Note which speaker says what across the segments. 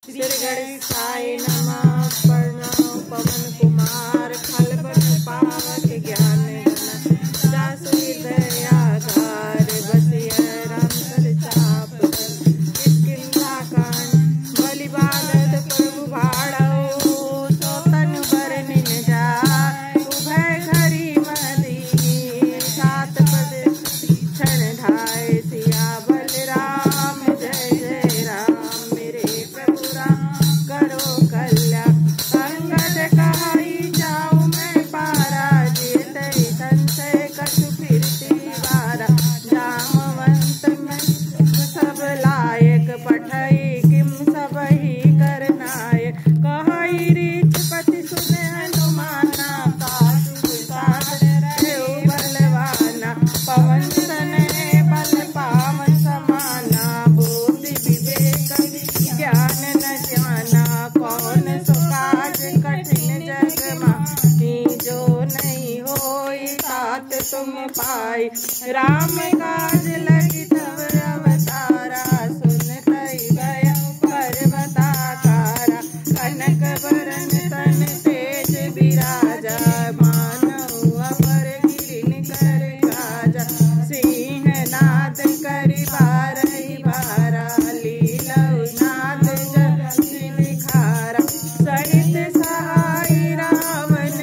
Speaker 1: श्री गणेशाय नमः। प्रणव पवन कुमार खलबन पावक ज्ञान गण जासु हृदयागार बसिय राम सर चाप किष्किंधा कांड बलि बादत प्रभु भाड़ो सोतन बरनिन जा उभय घरी मदीनी सात पद क्षण ढाय सिया बलराम जय जय राम मेरे प्रभु राम करो कल्याण अंगद कहाई जाऊं मैं पारा जीत संशय कछु फिरती वारा जामवंत में सब लायक पठई किम सब ही करनाय कहाई रीच पति सुने हनुमाना बलवाना पवन सने बल पावन समाना बुद्धि विवेक ज्ञान न जाना कौन सो काज कठिन जग माही जो नहीं होई तात तुम पाई राम काज लगी तब अवतारा सुनतई गया पर्वताकारा कनक बरन तन तेज विराजा मानव अपर गिरिन कर राजा सिंह नाद करि बारहि बारा लीलऊ नाद जति निखारा सहित सहाय रावण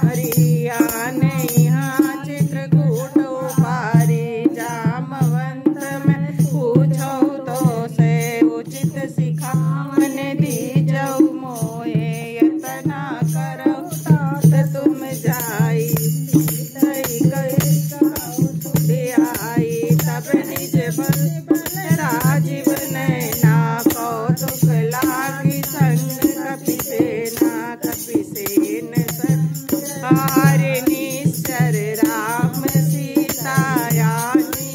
Speaker 1: हरियाने यहाँ चित्रकूट उपारी जामवंत में पूछो तो से उचित सिखावन दीजऊ मोहे यतना करो तात तुम जाई आई तब निज बल राजीव नैना कौतुक लागी संग कपिसेन हारे निश्चर राम सीता यानी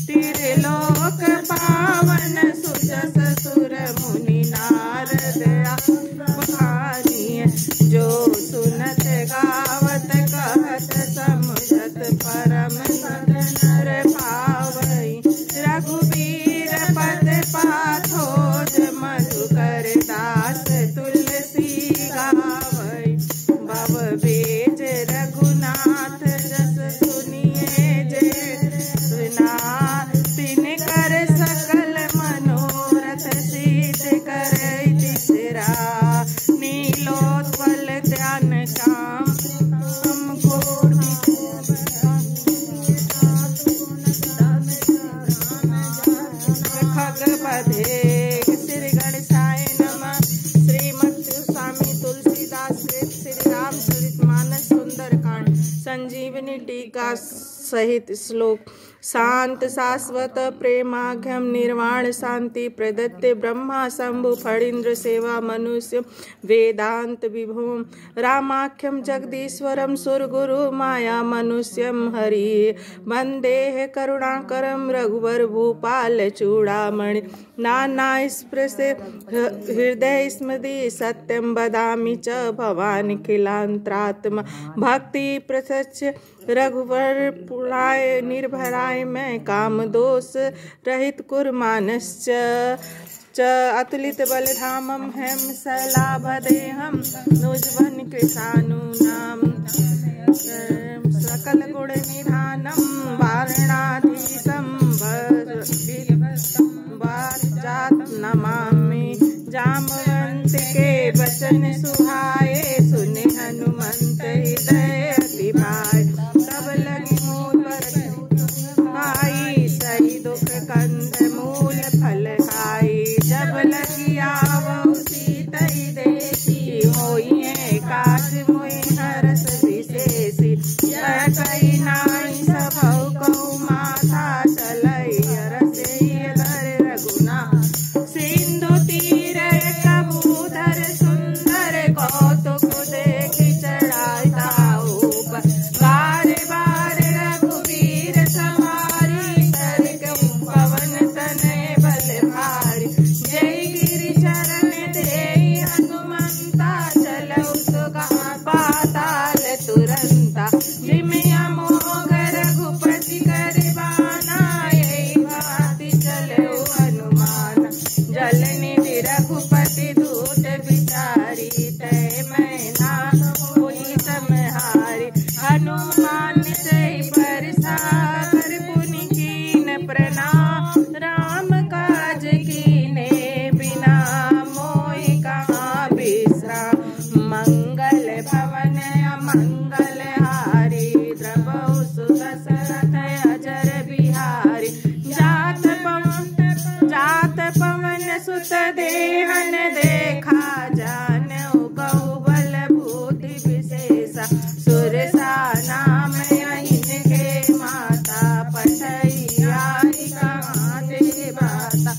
Speaker 1: त्रिलोक पावन सुजस सुर मुनि नारद बखानी जो सुनत गावत कहत समझत परम नर पावई रघुबीर पद पाथोज मधुकर दास तुलसी गावई भव बेज रघुनाथ जस सुनिए जय सुना तिन कर सकल मनोरथ सिद्ध करई तीसरा नीलोत्पल ध्यान काम हमको खगपधे श्री गणेशाय नमः। श्रीमद स्वामी तुलसीदास श्री रामचरित मानस सुंदरकांड संजीवनी टीका सहित श्लोक शांत शाश्वत प्रेमाघ्यम निर्वाण शांति प्रदत्ते ब्रह्मा शंभु फणीन्द्र सेवा मनुष्य वेदांत विभुम रामाख्यम जगदीश्वरम सुरगुरु माया मनुष्यम हरि वंदे करुणाकरम रघुवर भूपाल चूड़ामणि नाना स्पृशे हृदय स्मृति सत्यम बदामि च भवानि खिलांत्रात्मा भक्ति प्रत्यक्ष रघुवर पुराय निर्भराय मैं काम दोष रहित कुर्मानश्च अतुलित बलधामम हेम सलाभदेहम नुजवन कृशानूनाम सकल गुण निधानम वारणाधीशम वारजात नमामि जामवंत के वचन सुहाए सुने हनुमंत हृदय अति भाई तब लगी मूल खाई सही दुख कंद मूल फल खाई जब लगी आवो सीतई देसी होई है काज मोहि हरस विशेषी कई नाई सबौ कहु माथा चलई हरसे धर रघुना सिंधु तीर देहन देखा जानऊ गौ बल भूति विशेषा सुरसा नाम अहिन के माता पठैयाई कहाँ ते बाता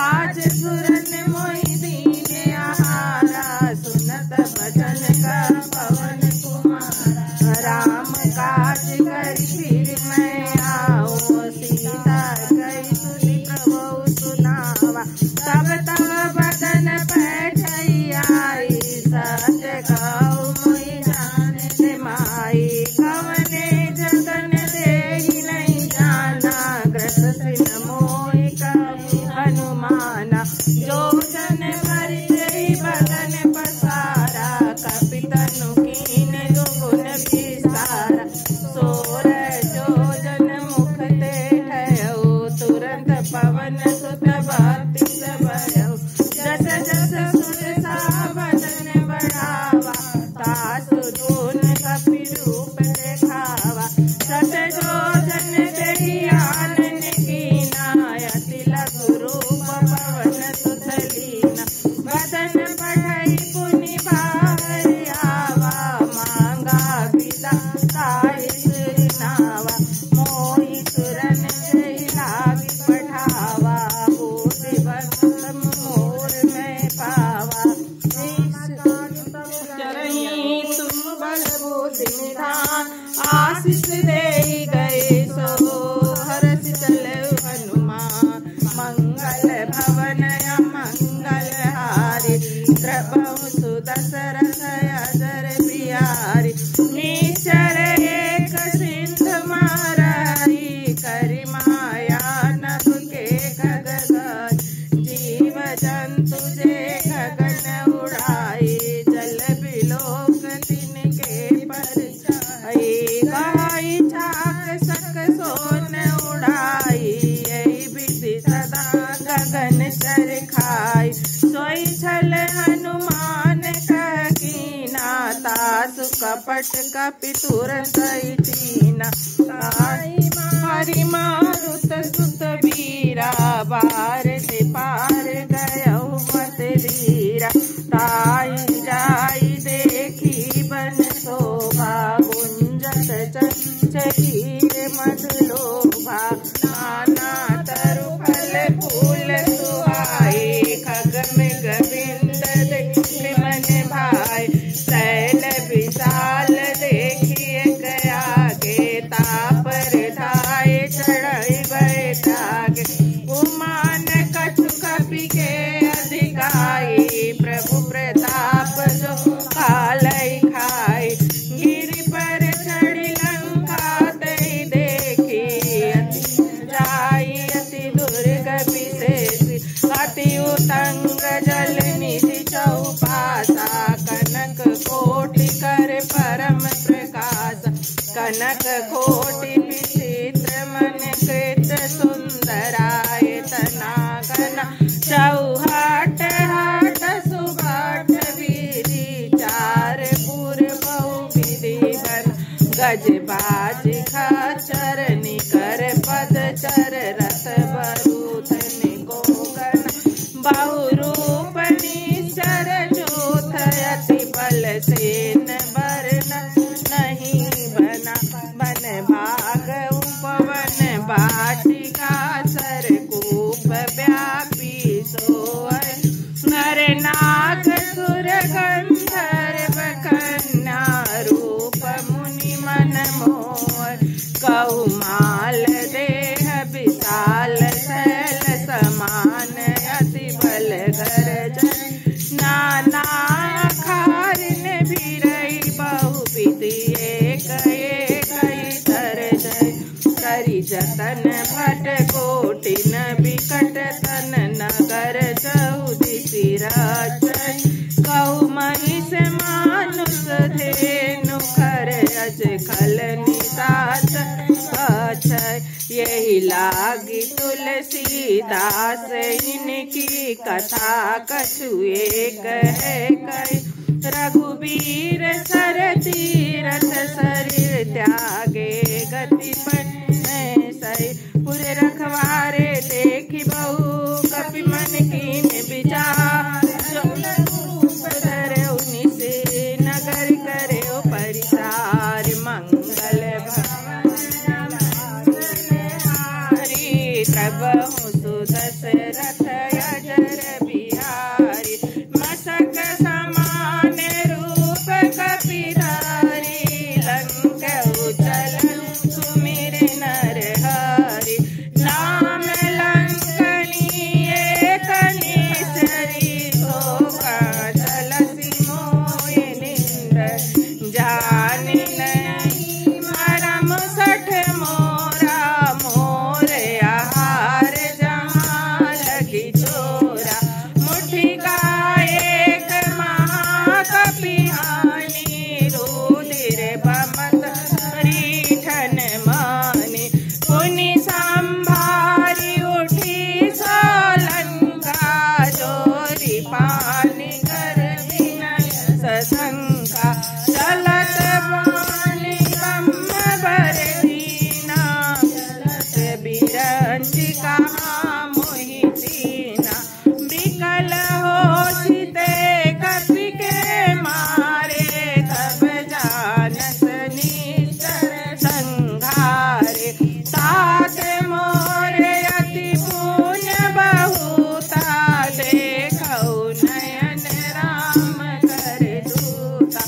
Speaker 1: आज सुरन मोहि दीन आहारा सुनत भजन का पवन कुमारा राम काज करि फिर मैं आओ सीता कई सुनि प्रभु सुनावा तब तब बदन पैठैयाई सत्य कहु मोहि जाने माई कवने जतन देहि नहीं जाना ग्रस सिन मोहि कवि हनुमाना जो जन परिचय बदन पसारा कपितनु कीन दुगुन विस्तारा सोर जो जन मुख ते ठयो तुरंत पवन सुत भक्ति भयउ जस जस सुरसा बदन बढ़ावा तासु धून कपि रूप देखावा सत जो जन देहि आनन कीना अति लघु रूप पवन सुत लीना बदन बढ़ई पुनि बाहरि आवा मांगा बिदा ताहि सिरनावा मोहि सुरन देहि लागी पठावा बूढ़ बंसम मोर में पावा चरही तुम बल बुद्धि निधान आशीष देहि गए सो हरष चलऊ हनुमान मंगल भवन मंगल हारी द्रवहु सुदशरथ अजर बिहारी निश्चर एक सिंधु मारही करि माया नभ के खगन जीव जंतु जे गगन उड़ाई जल बिलोक तिनके परछाई गाई छाक सक सोन उड़ाई यही विधि सदा गगन चर खाई सोई छल हनुमान कीना तासु कपट कपि तुरंत चीना हरि मारुत सुत वीरा बार से पार गयौ मत धीरा ताई जाई देखी बन शोभा गुंजत चंचलीर मधुलोभा नाना तरु फल फूल सुहाई खग मृग बिंद देखि मन भाई शैल विशाल देखिए गया गे तापर ढाए चढ़ई बैठागे उमान कछु कपि के अधिकाई प्रभु प्रताप जो कालई खाई गिरि पर चढ़ी लंका दई देखी अति जाई अति दुर्ग विशेषी अति उतंग जल निधि चौपासा कनक कोटि कर परम प्रकाश कनक कोटि विचित्र मन कृत सुंदराय तना घना चौहाट हाट सुबाट वीरी चार पुर बहु विधि बन गज बाज खचर निकर पद चर रथ बरूथन गोगन बहुरूप निश्चर जोथ अति बल सेन बरन नहीं बना बन भाग उपवन बाटिका सर कूप व्यापी सोय नर नाग सुर गंधर्व कन्या रूप मुनि मन मोह कहु माल देह विशाल शैल समान अति बल गर्जन नाना खारिन भिरई बहु विधि एक तरजय करि जतन भट कोटिन विकट तन नगर चौदिसि रचय कहु महिष मानुष धेनु खर अज खल निसाच अक्षय यही लागी तुलसीदास इनकी कथा कछु एक है कई रघुबीर सर तीरथ शरीर त्यागे गति पर सही पुर रखवारे देखी बहु कपि मन कीन विचार धरऊ निस नगर करयो परिसार मंगल भवन हरि प्रभु सुदशरथ अजर बिहारी मसक समान रूप कपिधारी लंक उज्जल सुमिर नर हरि नाम लंकनीय कनीसरी शोका जलसि मोहि निंद जानि नहीं मरम सठ मोरा मोर आहार जहाँ लगी चोरा मुट्ठी का एक महाकपिहानी रुधिर बमत रीठन मानी पुनि संभारी उठी सोलंका जोरी पानी कर विनय सशंका चलत बानी ब्रह्म बर दीना चलत बिरंचिका मोहि दीना विकल होशिते कपि के मारे तब जानत निश्चर संघारे तात मोरे अति पुण्य बहुता देखऊ नयन राम कर दूता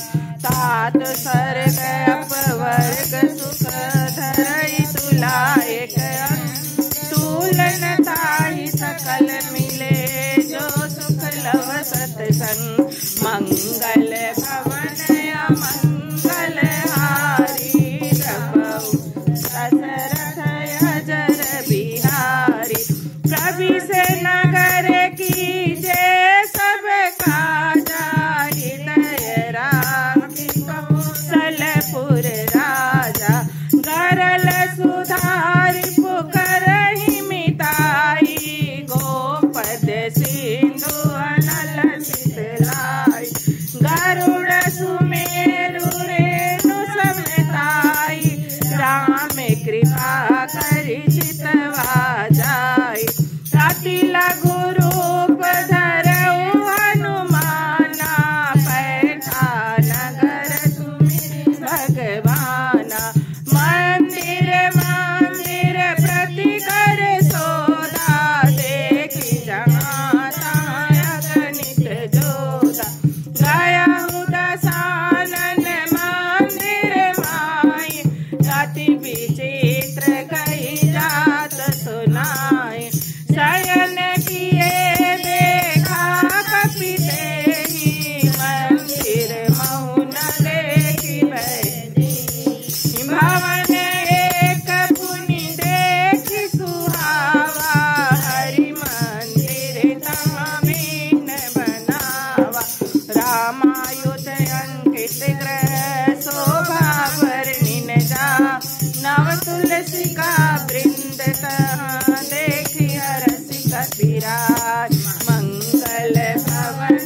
Speaker 1: तात स्वर्ग अपवर्ग सुख धरई तुलायक तुलन ताहि सकल मिले जो सुख लव सत्संग मंगल भवन अमंगल हारी प्रभु दशरथ अजर बिहारी प्रभु से नगर कीजे सब काजा हृदय राखी कौशलपुर राजा गरल सुधार पुकरहि मिताई गोपद सिंधु अनल शीतलाई गरुड़ सुमेरु रेणु समेताई राम कृपा करि चितवा जाई अति लघु रूप धरऊ हनुमाना पैठा नगर सुमिरि भगवाना मंदिर मंदिर प्रति कर सोदा देखी जहाँ तहाँ अगणित जोदा गया दसानन मंदिर माई अति विचित्र कही जात सुनाई शयन किए देखा कपि तेहि मंदिर मौन देखी बैठी भवन एक पुनि देखि सुहावा हरि मंदिर तहाँ बीन बनावा रामायुध अंकित ग्रह शोभा वर्णिन जा नव तुलसी का वृंद तहाँ देखि हरसि कपिराज मंगल भवन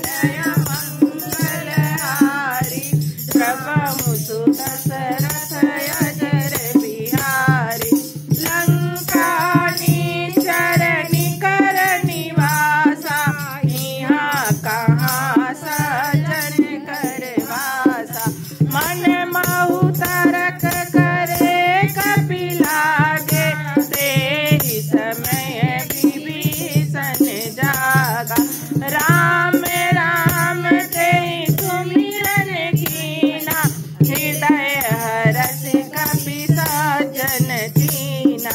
Speaker 1: मंगल हारी प्रभु सुदशरथ अजर बिहारी लंका चरणी कर निवासा यहाँ कहाँ सजन कर वासा मन महु तरक करे कपि लागे तेहि समय विभीषण जागा राम राम तेहि सुमिरन कीना हृदय हरसि कपि सज्जन दीना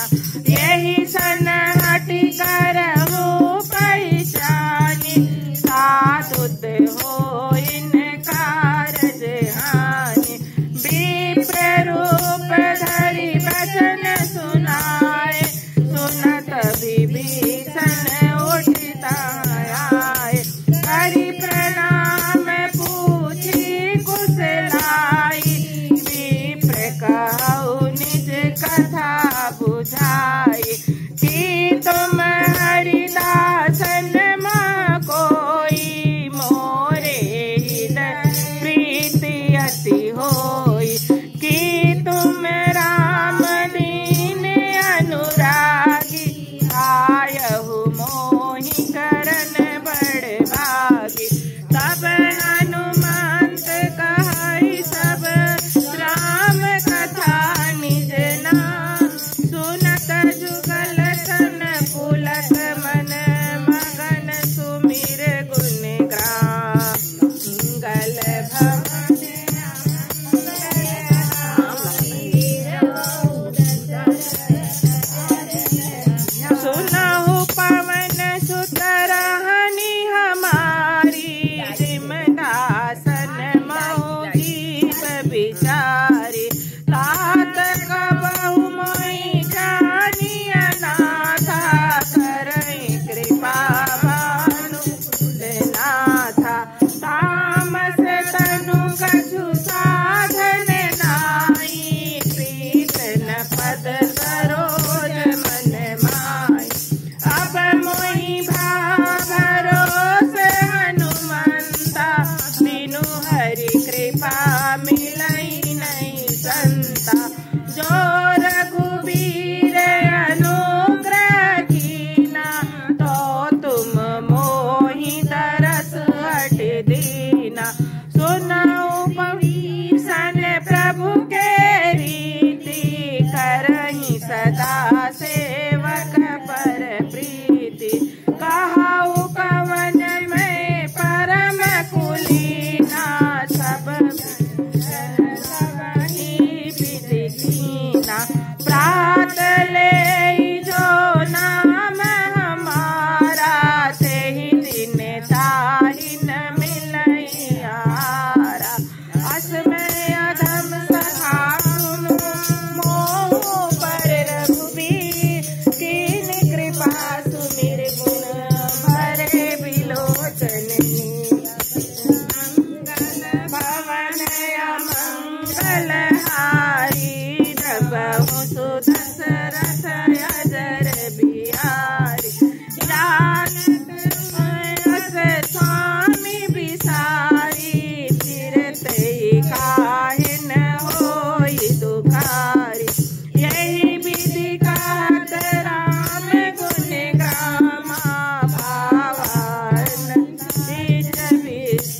Speaker 1: यही सन हटि करहु पहचानी साधुत होइन कारज हानि विप्र रूप धरि वचन सुनाए सुनत विभीषण उठिता आए हरि प्रणाम पूछी कुशलाई विप्र कहु निज कथा बुझाई कि तुम हरिदासन मा कोई मोरे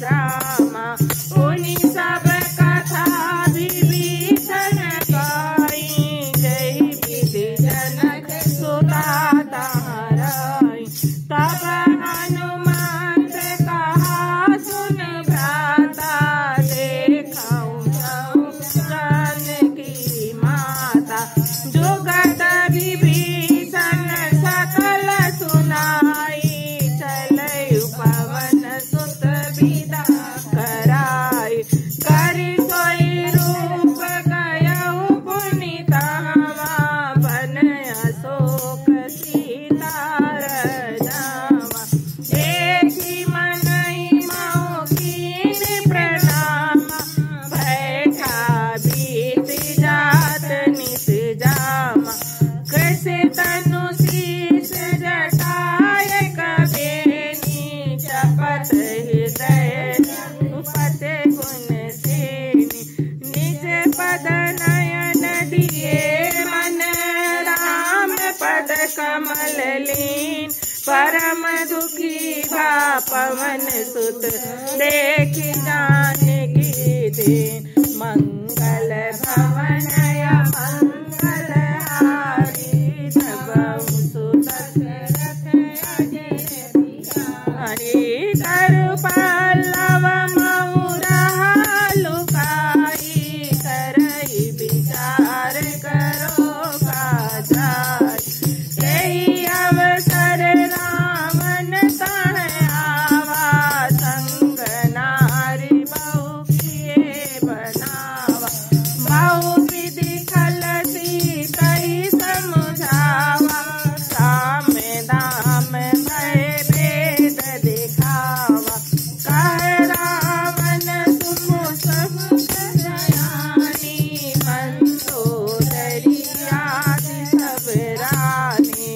Speaker 1: विश्रामा। उन्हीं सब कथा विभीषण गाई, जय विधि जनक सुता ताराई। तब हनुमंत कहा सुन भ्राता, देखाऊं जाऊं जानकी माता। जुगत विभीषण सकल सुनाई, चलयु पवन सुत विदा कराई। करि सोई रूप गयउ पुनि तहावा, बन अशोक सीतार नावा। देखि मनहि मऊ कीन प्रणामा, बैठा बीत जात नित जामा। कैसे तनु शीस जटाय कबेनी, जपत हृदय रघुपति गुण सेनी। निज पद नयन दिए मन, राम पद कमल लीन। परम दुखी भा पवन सुत, देखि जानकी दीन। मंगल भवन मंगल हारी, धबउ सुत दशरथ अजय बिहारी। कर पल्लव मऊ रहा लुकाई, करई विचार करो काजाई। यही अवसर रावण तह आवा, संग नारी बहु किए बनावा। बहु विधि खलसी कही समझावा, साम दाम भय भेद दिखावा। कह रावण सुख समुख दयानी, मंदोदरी आदि सब रानी।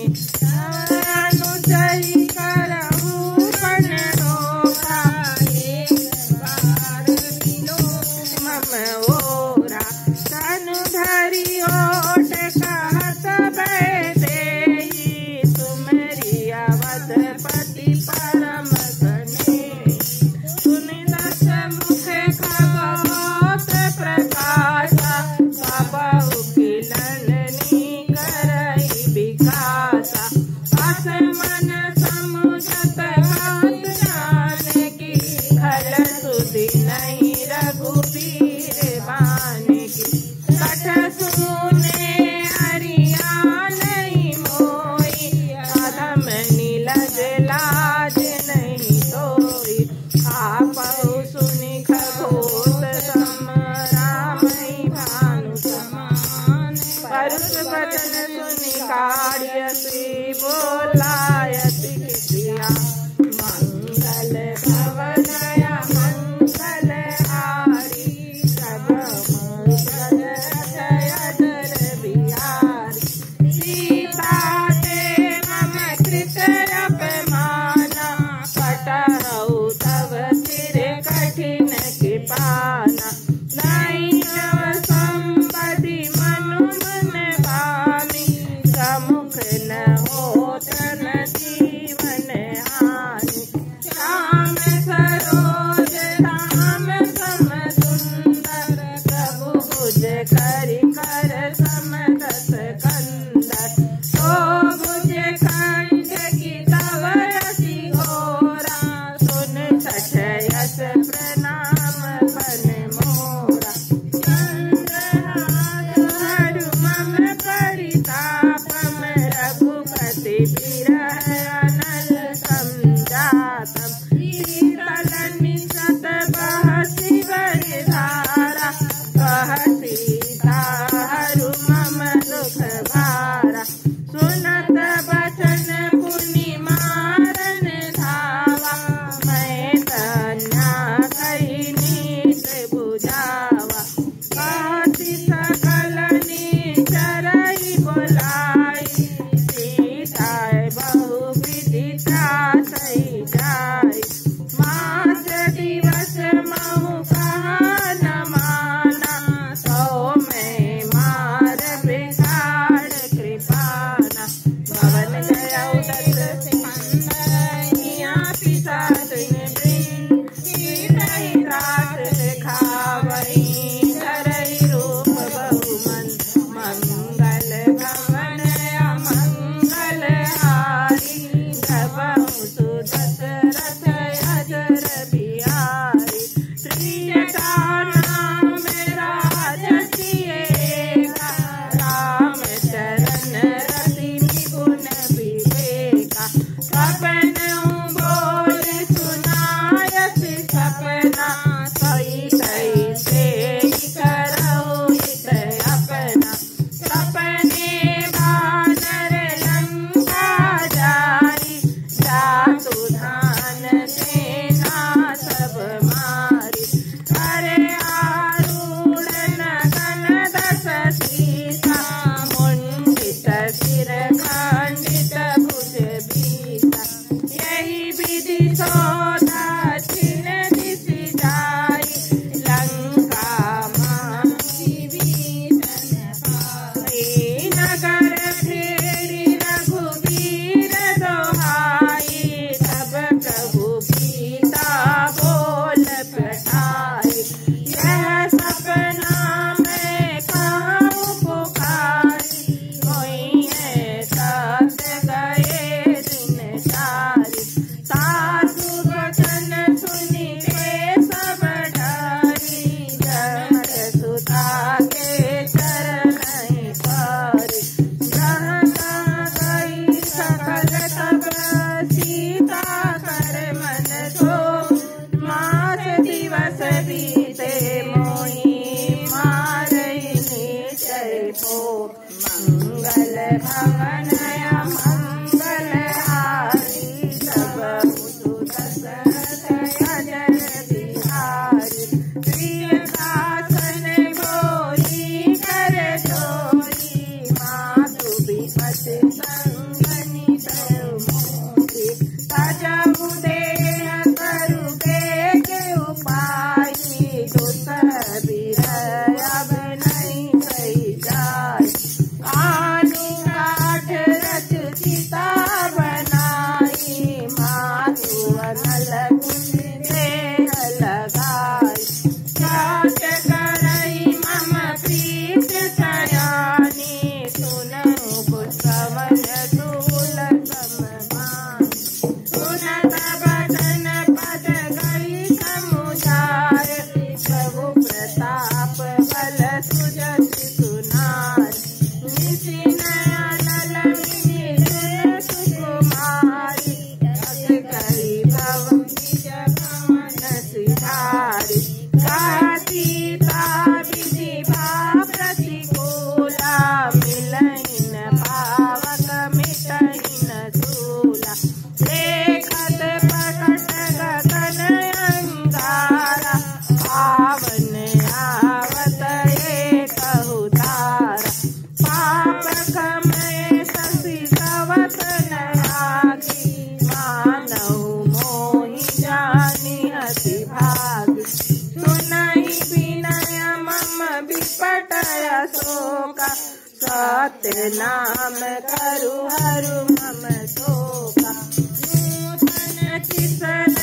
Speaker 1: अनुजहि करहु पन डोरा, एक बार बिलो मम ओरा। तनु धरि ओट कहत बैदेही, तुमरी अवधपति परम सनेही। सुनि दस मुख खगोत प्रकाशा, सबहु किलननी करई विकासा। अस मन समुझत बात जानकी, खल सुधि नहीं रघुबीर बानकी। कठ सुने हरिया नहीं मोई, अधम नीलज लाज नहीं सोई। आपहु सुनि खगोत सम, रामहि भानु समान। परुष वचन सुनि काढ़ियसि, बोलायसि किसिया। मंगल भवन मंगल बिहारी। त्रिजटा नाम राजसिए का, राम चरण रति निपुण विवेका। सपन बोल सुनायस सपना, कई कई से करहु हित अपना। सपने बानर लंका जाई, जातु धान सेना सब मारी। करे आरूढ़ नगन दस सीसा, मुंडित सिर खंडित भुज बीसा। यही विधि सो दक्षिण दिश जाई, लंका माही विभीषण पाई। नगर फेरी रघुवीर दोहाई, तब प्रभु गीता बोल पठाई। यह सपना मैं कहूँ पुकारी, कोई है सत्य गए दिन चारी। साधु वचन सुनी के सब डरी, जनक सुता के चरण पारी। जहाँ तहाँ गई सकल तब सीता कर मन सो, मास दिवस बीते मोहि मारहि निश्चय को। मंगल भवन मंगल हारी, सब दशरथ अजर बिहारी। प्रिय शासन गोरी कर चोरी, मातु विपति संगनि मोही। तजहु देह करु बेग उपाई, दुसबिर अब नहीं कही जाय। आलू काठ रच चिता बनाई, मातु अनल कुंज देह लगाई। साच करई मम प्रीत सयानी, सुनहु पुष्पवन धूल सममानी। सुनत बचन पद गई समुझार, प्रभु प्रताप बल सुजति सुनार। निशि नयन ललमिनी सुकुमारी, अस करी भव निज भवन सिधारी। सीता विधि भाव प्रतिकूला, मिलहिन पावक मिटहिन सूला। देखत प्रकट गगन अंगारा, पावन आवत एकहु तारा। पाप कमय शशि सवत नयागी, मानहु मोहि जानि अति भागी। सुनहि विनय मम विपटय शोका, सत्य नाम करु हरु मम शोका। नूतन किसन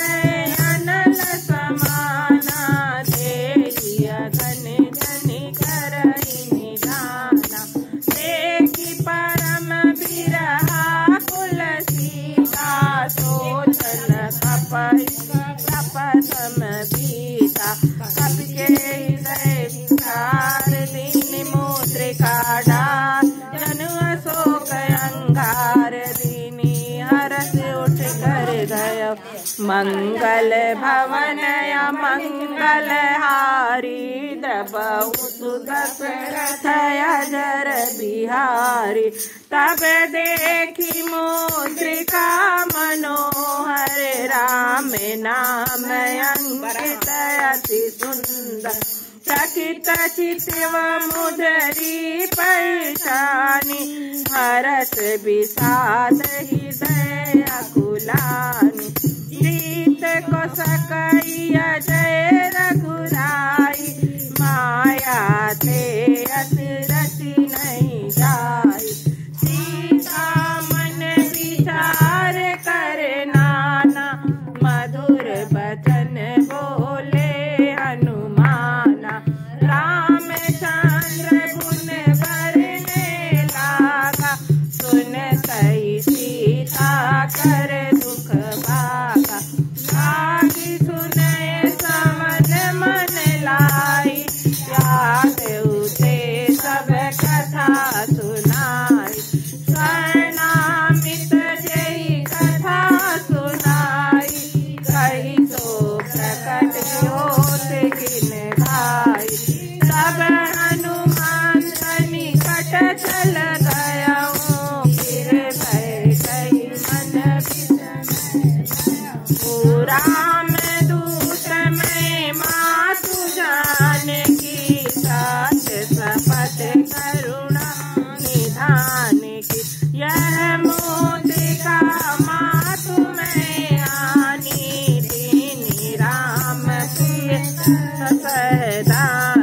Speaker 1: अनल समाना, देहि अगन जनि करहि निधाना। देखि परम बिरहा कुल सीता, सोचन कपहि तपसम बीता। कपि के हृदय विचार दीन मुद्रिका डार, जनु अशोक अंगार दीनी हरस उठ कर गय। मंगल भवन मंगल हारी, द्रवहु सुदशरथ अजर बिहारी। तब देखी मुद्रिका मनोहर, राम नाम अंकित अति सुंदर। चकित चित्व मुदरी पैठानी, हरस विषाद हृदय अकुलानी। प्रीत को सकई अजय रघुराई, माया ते अस रति नहीं जाई। सीता मन विचार कर नाना, मधुर बचन बोले हनुमाना। रामचंद्र गुण बरने लागा, सुन कई सीता सहदानी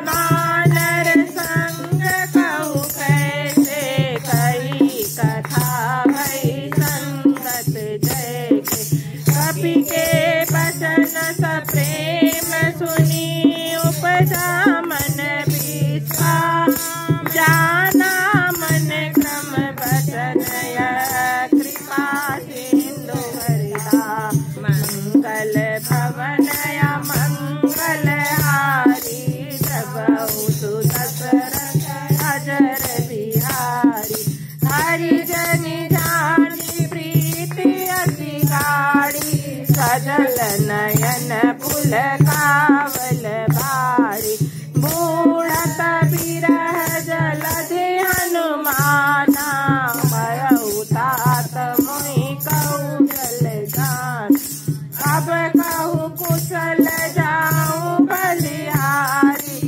Speaker 1: वानर संग कहु कैसे कही कथा भई संगत जय के कपि के बचन सप्रेम सुनी उपजा मन विश्वास जाना मन क्रम बचन कृपा सिंधु हरिदा मंगल भवन मंगल हारी जबहु सुदशरथ अजर बिहारी हरिजनि जानी प्रीति अति गाढ़ी सजल नयन पुल कावल भारी बूढ़त बिरह जलधि हनुमाना भयउ तात मोहि कहु जल जान अब कहु कुशल जाऊं बलिहारी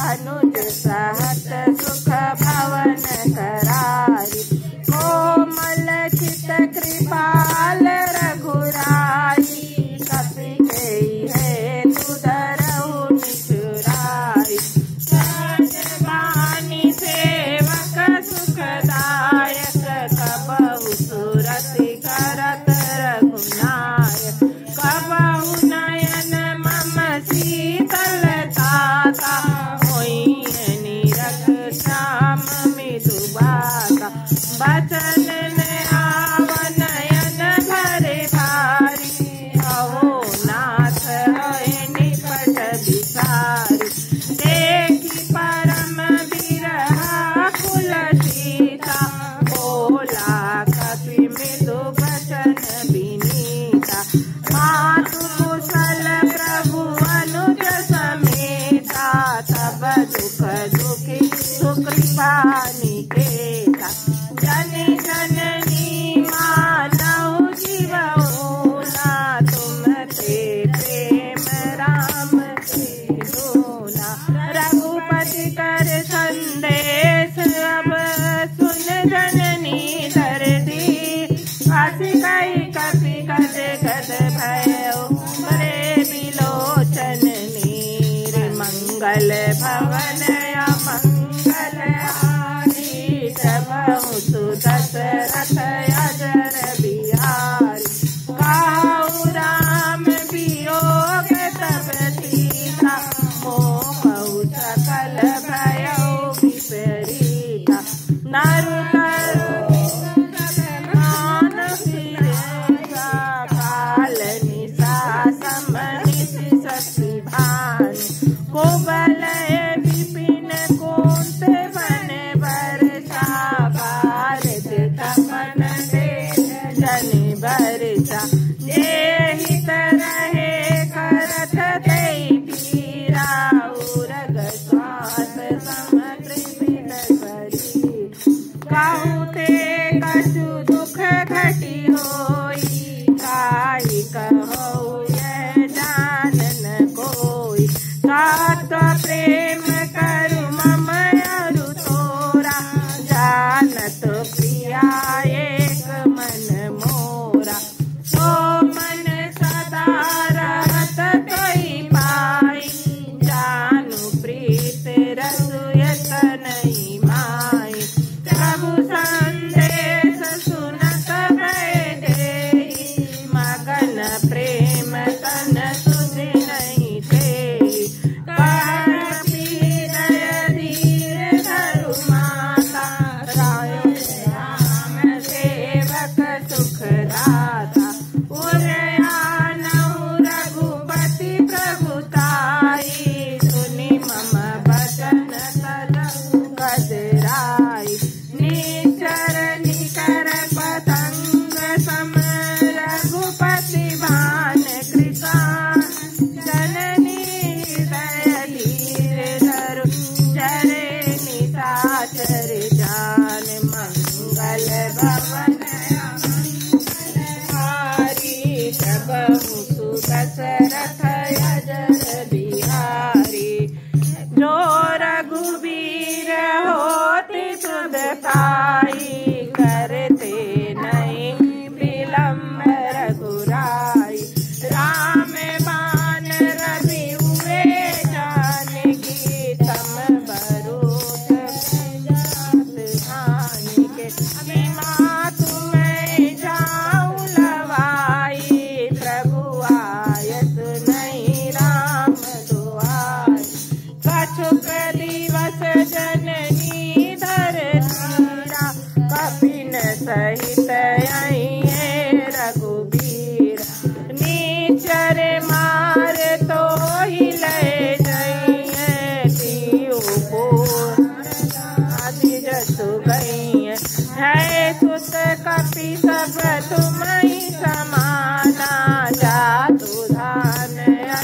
Speaker 1: अनुज सहत सुख भवन करारी कोमल चित कृपाल रघुराई कपि के हेतु धरहु निज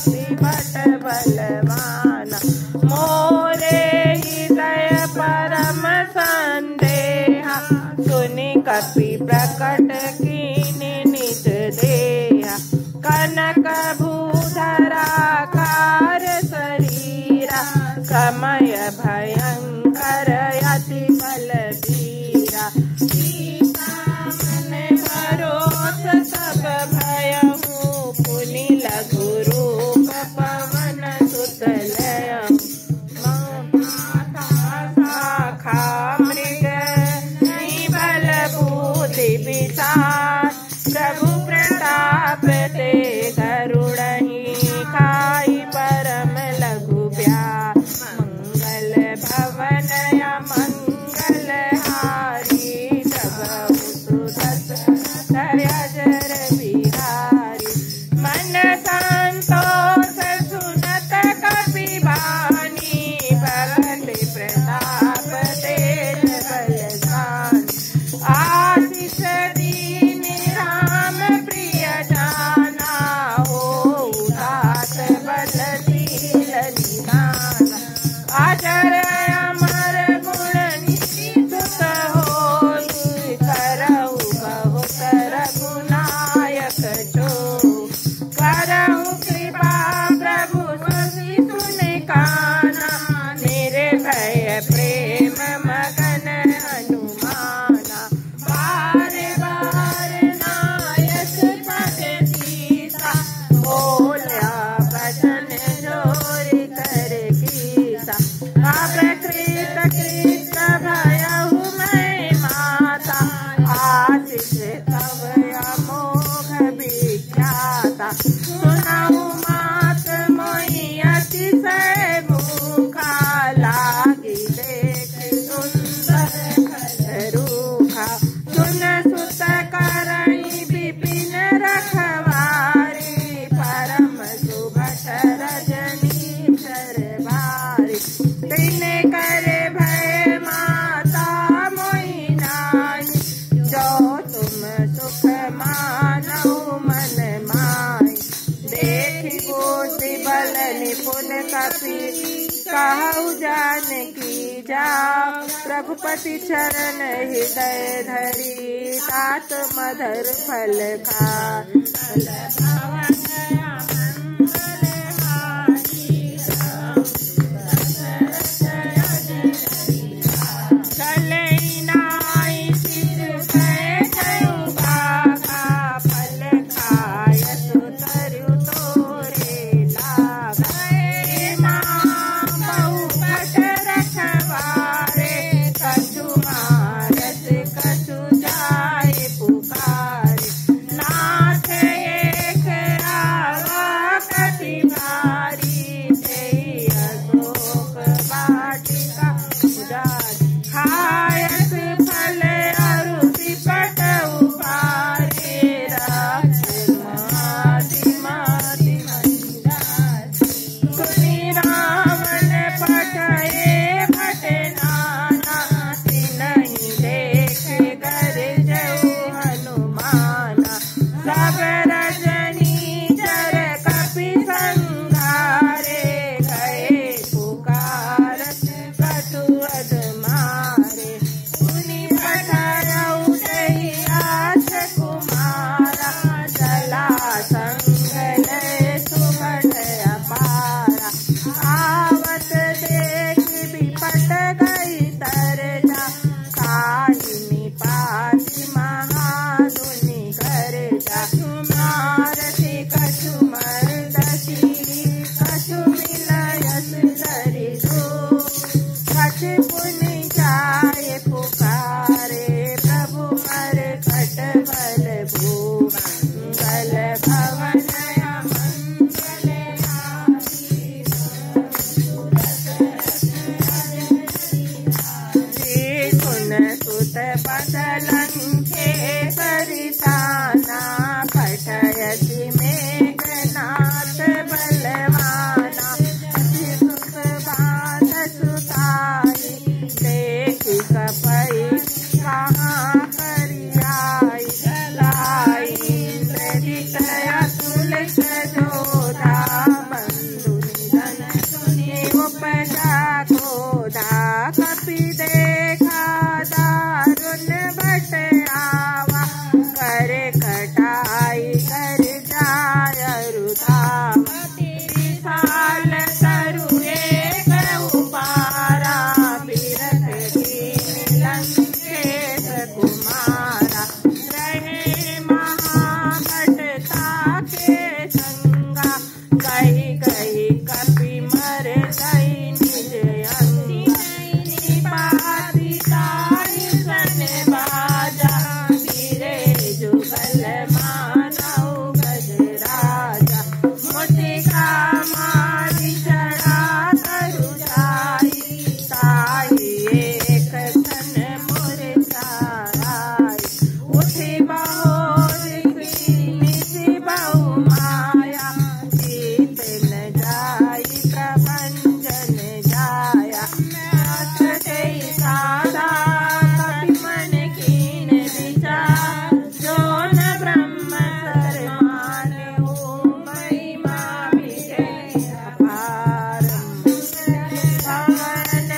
Speaker 1: अति भट बलवाना। मोरे हृदय परम संदेहा सुनि कपि प्रकट कीनि निज देहा। कनक भूधराकार शरीरा समय भयंकर अति बलवीरा। मन भरोस सब भयहु पुनि लघु रूप पवन सुत लयहु। शाखा मृग बल बुद्धि विचार प्रभु प्रताप ते गरुड़हि खाई परम लघु प्यार। मंगल भवन मंगल हारी प्रभु सुदस दयाजर बिहारी। मन संतोष सुनत कपि बानी भगत प्रताप तेज बलशानी। आशीष दीन राम प्रिय जाना हो दास बलशील निदाना। आचर अमर गुण निष्ठुत होई करहु बहुत रघुनायक जो। करहु कृपा प्रभु सुनि सुनि काना मेरे भय प्रेम मगन हनुमाना। बार बार नायक पद सीता बोल्या बचन जोर कर गीता। प्रकृत कृत भयहु मैं माता आशीष तव अमोघ विख्याता। सुनहु मात मोहि अतिशय भूखा लागी देख सुंदर खलरूखा। सुन सुत करहि विपिन रखवारी परम सुभट रजनी भारी। तिने करे भय माता मोहि नाहि जो तुम सुख मानहु मन माहि। देखि कोटि बल निपुण कपि कहु जानकी जाओ। रघुपति चरण हृदय धरी तात मधुर फल खाई। नाथ एक कही कही कपि मर गई निज अंग निपाति ताहि सन बाजा गिरे जुगल मानव गज राजा मुटिका मारी चढ़ा तरु ताई एक सन मुरझाई उठी बहोर निधि बहु माया जीत न जाई प्रभंजन जाया साधा कपि मन कीन विचार जो न ब्रह्म सर माने महिमा विजय अपार भवन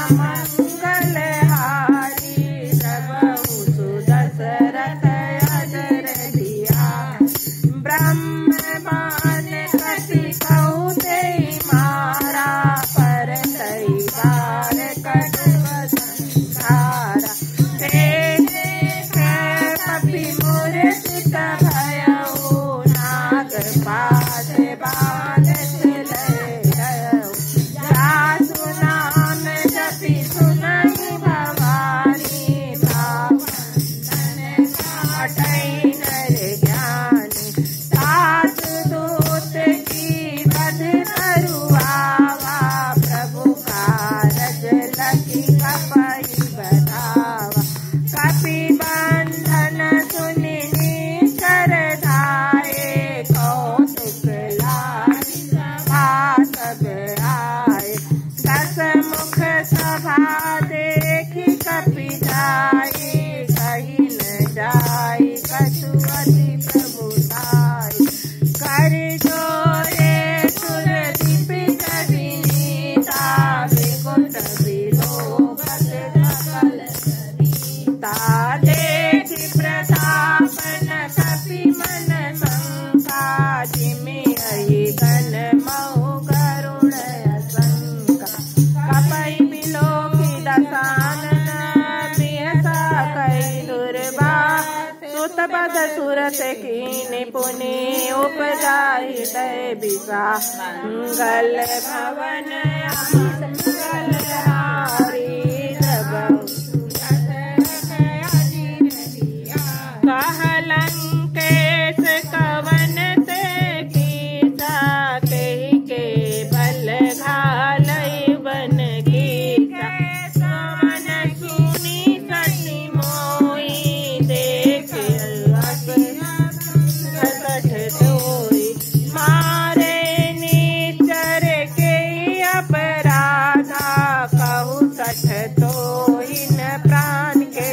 Speaker 1: अमंगल हारी प्रभु सुदशरथ अजर दिया ब्रह्म बाण कति कहते मारा पर तई बार कटव संसारा कपि मूर्छित भयउ नाग पाद बालच लयउ जासु नाम जपि सुनहि भवानी भावन काटै नर ज्ञानी सासु दूत की बध तरुआवा प्रभु कारज लखि कपहि बधावा कपि बंधन सुनि निकर धाये कौतुक लाहि सभा सब आए दस मुख सभा देखि कपि जाई कही न जाई कछु अति प्रभुताई कर जोरे सुरदीपित विनीता विकुट विलोकत सकल सरिता देखि प्रतापन कपि मन शंका जिमि अहि गण महु करुण असंका कपि बिलोकि दसानन बिहसा कहि दुर्बा सुत पद सुरत कीनि पुनि उपजाहि दय बिसा मंगल भवन मंगल हारी कहलंकेश कवन ते कीसा कहि के बल घालई बन गीसा सवन सुनी सति मोई देख हसठ तोई मारे नीचर के अपराधा कहु सठ तोहि न प्राण के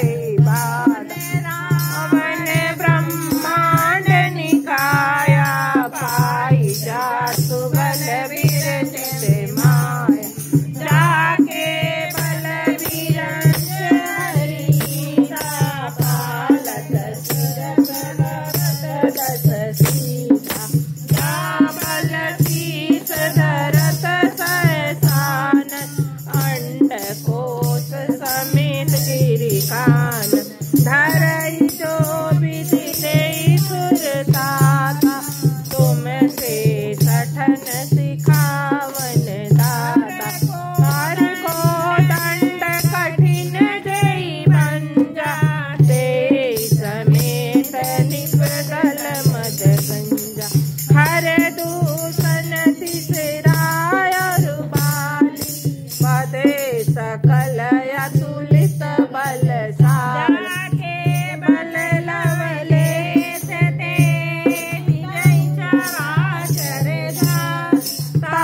Speaker 1: बाधा अवन ब्रह्मांड निकाया पाई जासु बल विरचित माया जाके बल विरच हरिता पालत दस सीता जा बल शीस धरत सहसान अंड कोश समेत गिरिकान धरई जो विधि देई सुरताता तुम से सठन सिखावन दाता हर को दंड कठिन देई भंजा देई समेत निपगल मद गंजा हर दूषण तिसराय रुबाली पदे सकल अतुलित बलशाली बल लवले ते विजय चराचर धा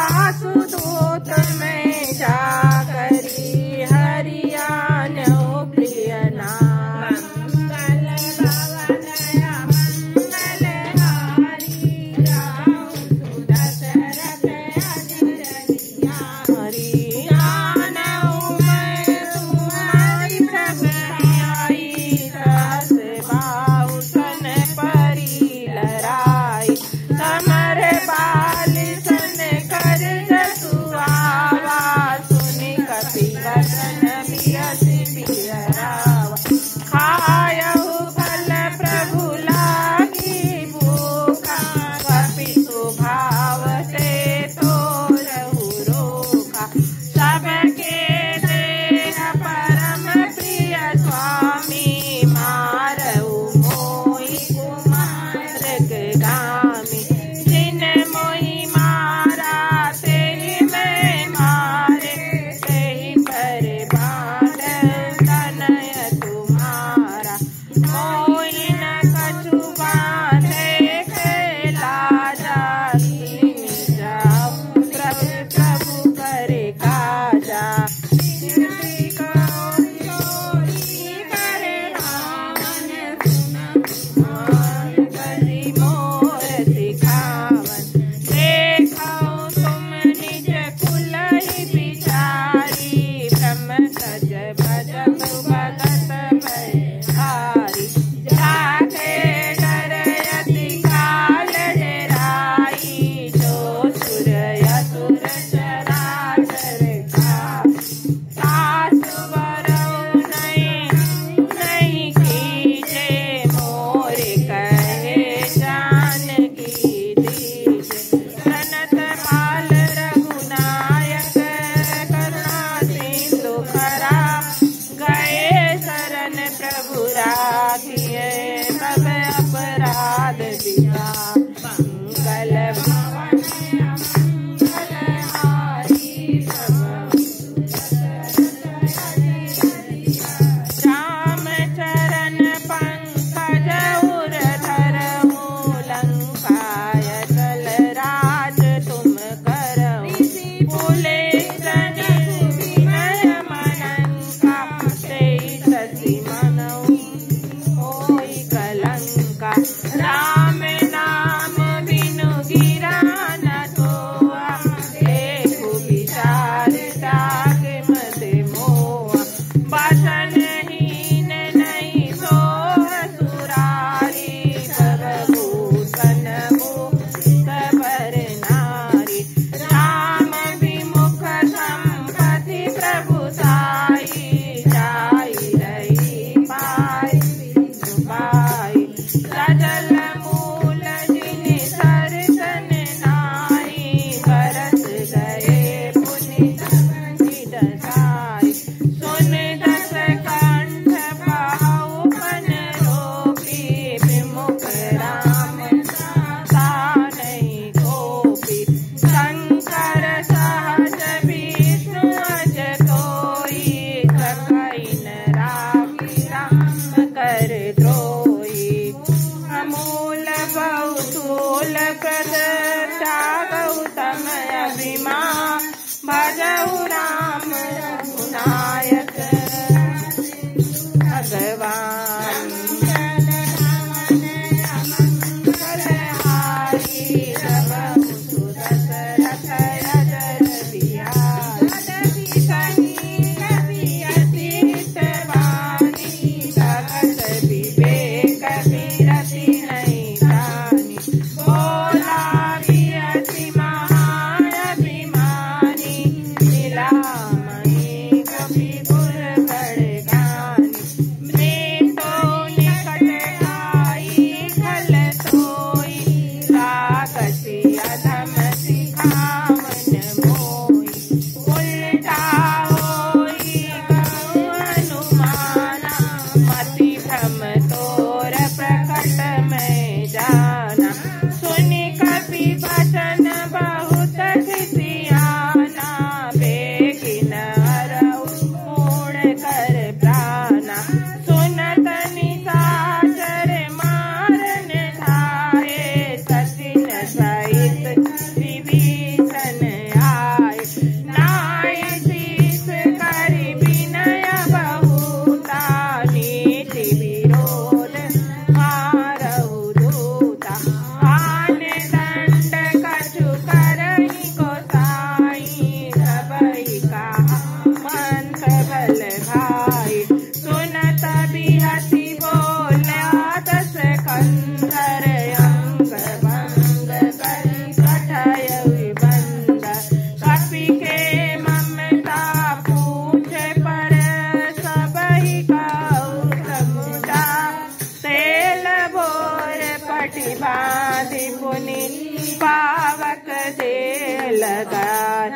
Speaker 1: लगाए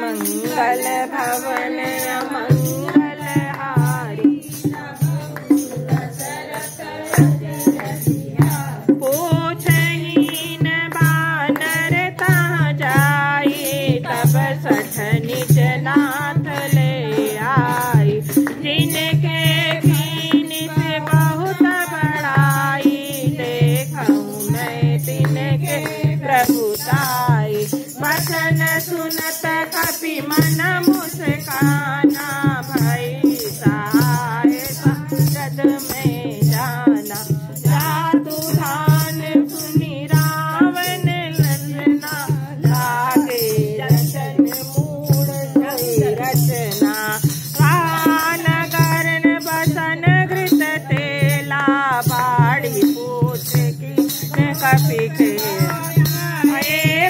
Speaker 1: मंगल भवन मंगल हारी। पूछहीन बानर कहाँ जाई तब सठ निज नाथ ले आई। जिनके कीन से बहुत बड़ाई देखूं मैं तिनके प्रभुताई। वचन सुनत कपि मन मुस्काना भई सहाय संगत में जाना। जादू धान सुनि रावण ललना लागे रचन मूड रचना। नगरन बसन घृत तेला बाड़ी पूछ की कपि के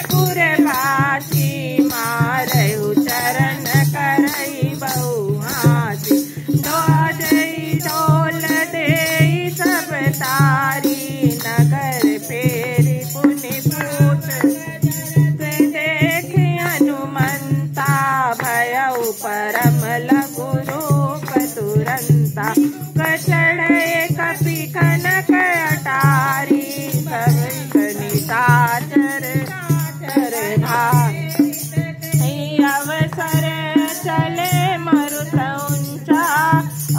Speaker 1: पुरवासी मारहु चरण करई बहुआसी। दौड़ई डोल देई सब तारी नगर फेरी पुनि पूछ देख हनुमंता भयउ परम लघु रूप तुरंता। चढ़े कपि कनक अटारी सब निशाचर अवसर चले मरुत ऊंचा।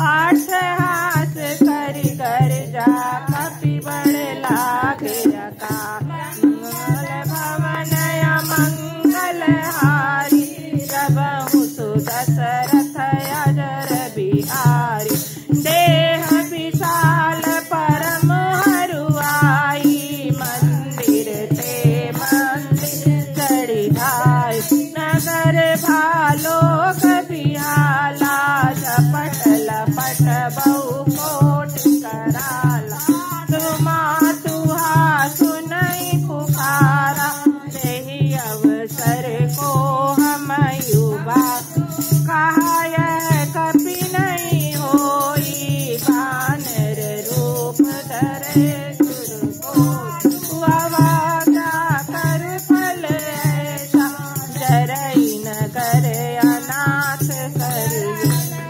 Speaker 1: आठ हाथ करि कर जा कपि बड़ लागे का। मंगल भवन मंगल हारी सबहु सुदशरथ अजर बिहारी। देह विशाल परम हरुआई मंदिर ते मंदिर चढ़ी भाई। नगर भालोक बिहाला झपट लपट बहु कोटि कराला। तुमा तुहा सुनई पुकारा देहि अवसर को हम युवा। कहा यह कपि नहीं होई बानर रूप धरे सुर को। वादा कर फल ऐसा जरई नगर अनाथ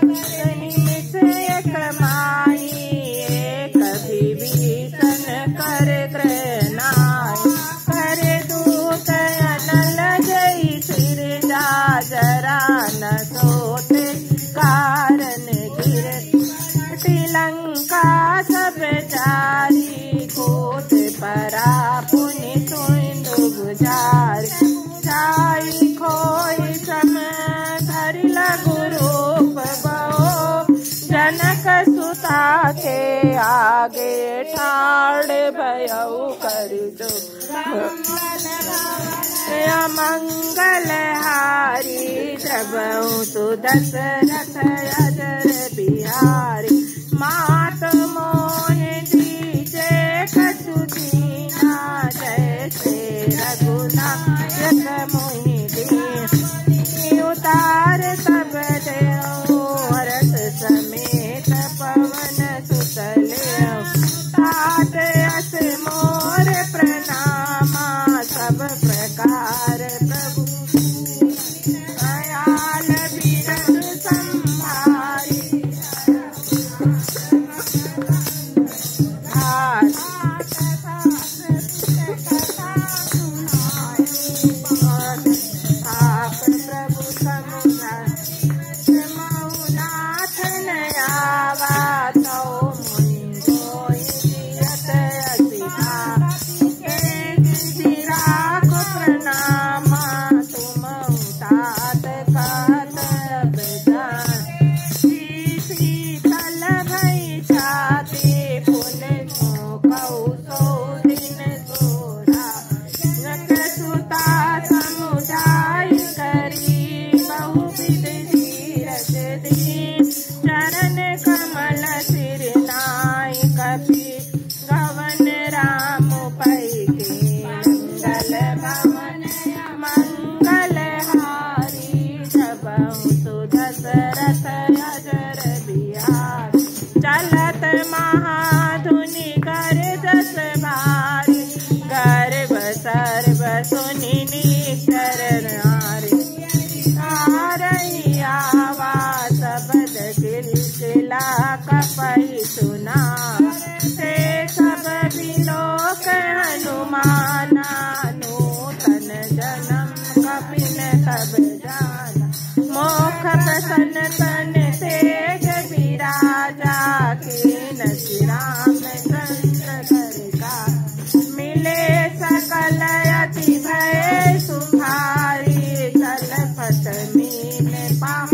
Speaker 1: निमिष एक माई। एक विभीषण कर ग्रहनाय कर दूत अनल जई सिर जा। जरा न सोते कारण गिर लंका सब जारी। कोट परा पुनि सुंदु गुजारी। जाई खोई सम धरि लघु रूप बहो। जनक सुता के आगे ठाड़ भयउ कर जो। मंगल हारी द्रवहु सुदशरथ अजर बिहारी। मात मोह दीजे कछु दीना जैसे रघुनायक मोहि दीन। उतार सब देऊ रस समेत पवन सुत लेऊ। तात यस मोर प्रणामा सब प्रकार प्रभु दयाल बिरधु संभारी। तब जाना। मोख प्रसन्न तन तेज विराजा कीन रामचंद्र कर का। मिले सकल अति भय सुधारी तलपत मीन पाप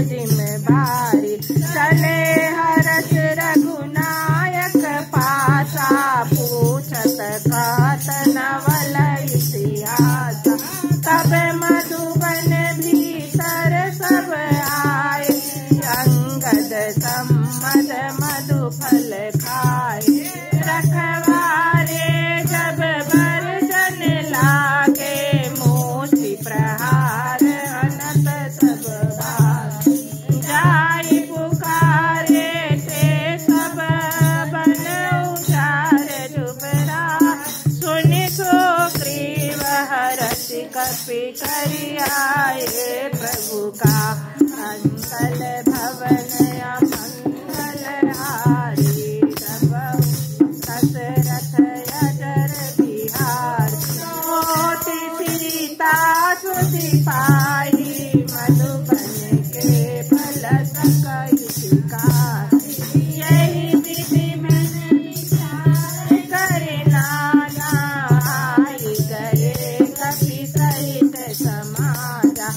Speaker 1: जिम्मेवारी। चले हरस रघुनायक पासा पूछत कात नवल इतिहास। तब मधुबन भीतर सब आए अंगद सम्मद मधु फल खाए। रखवारे जब बरजन लागे मोती प्रहार अनत सब भाग। जाई पुकारे ते सब बन उजाड़ जुबरा। सुनि सुग्रीव हरषि कपि करि आए प्रभु का। अंकल भवन अमंगल हारी दशरथ अजर बिहार। मोती सीता सुधि पाई मधुबन के फल सकई शिकार। यही विधि मन विचार करे नाना आई गए कपि सहित समाजा।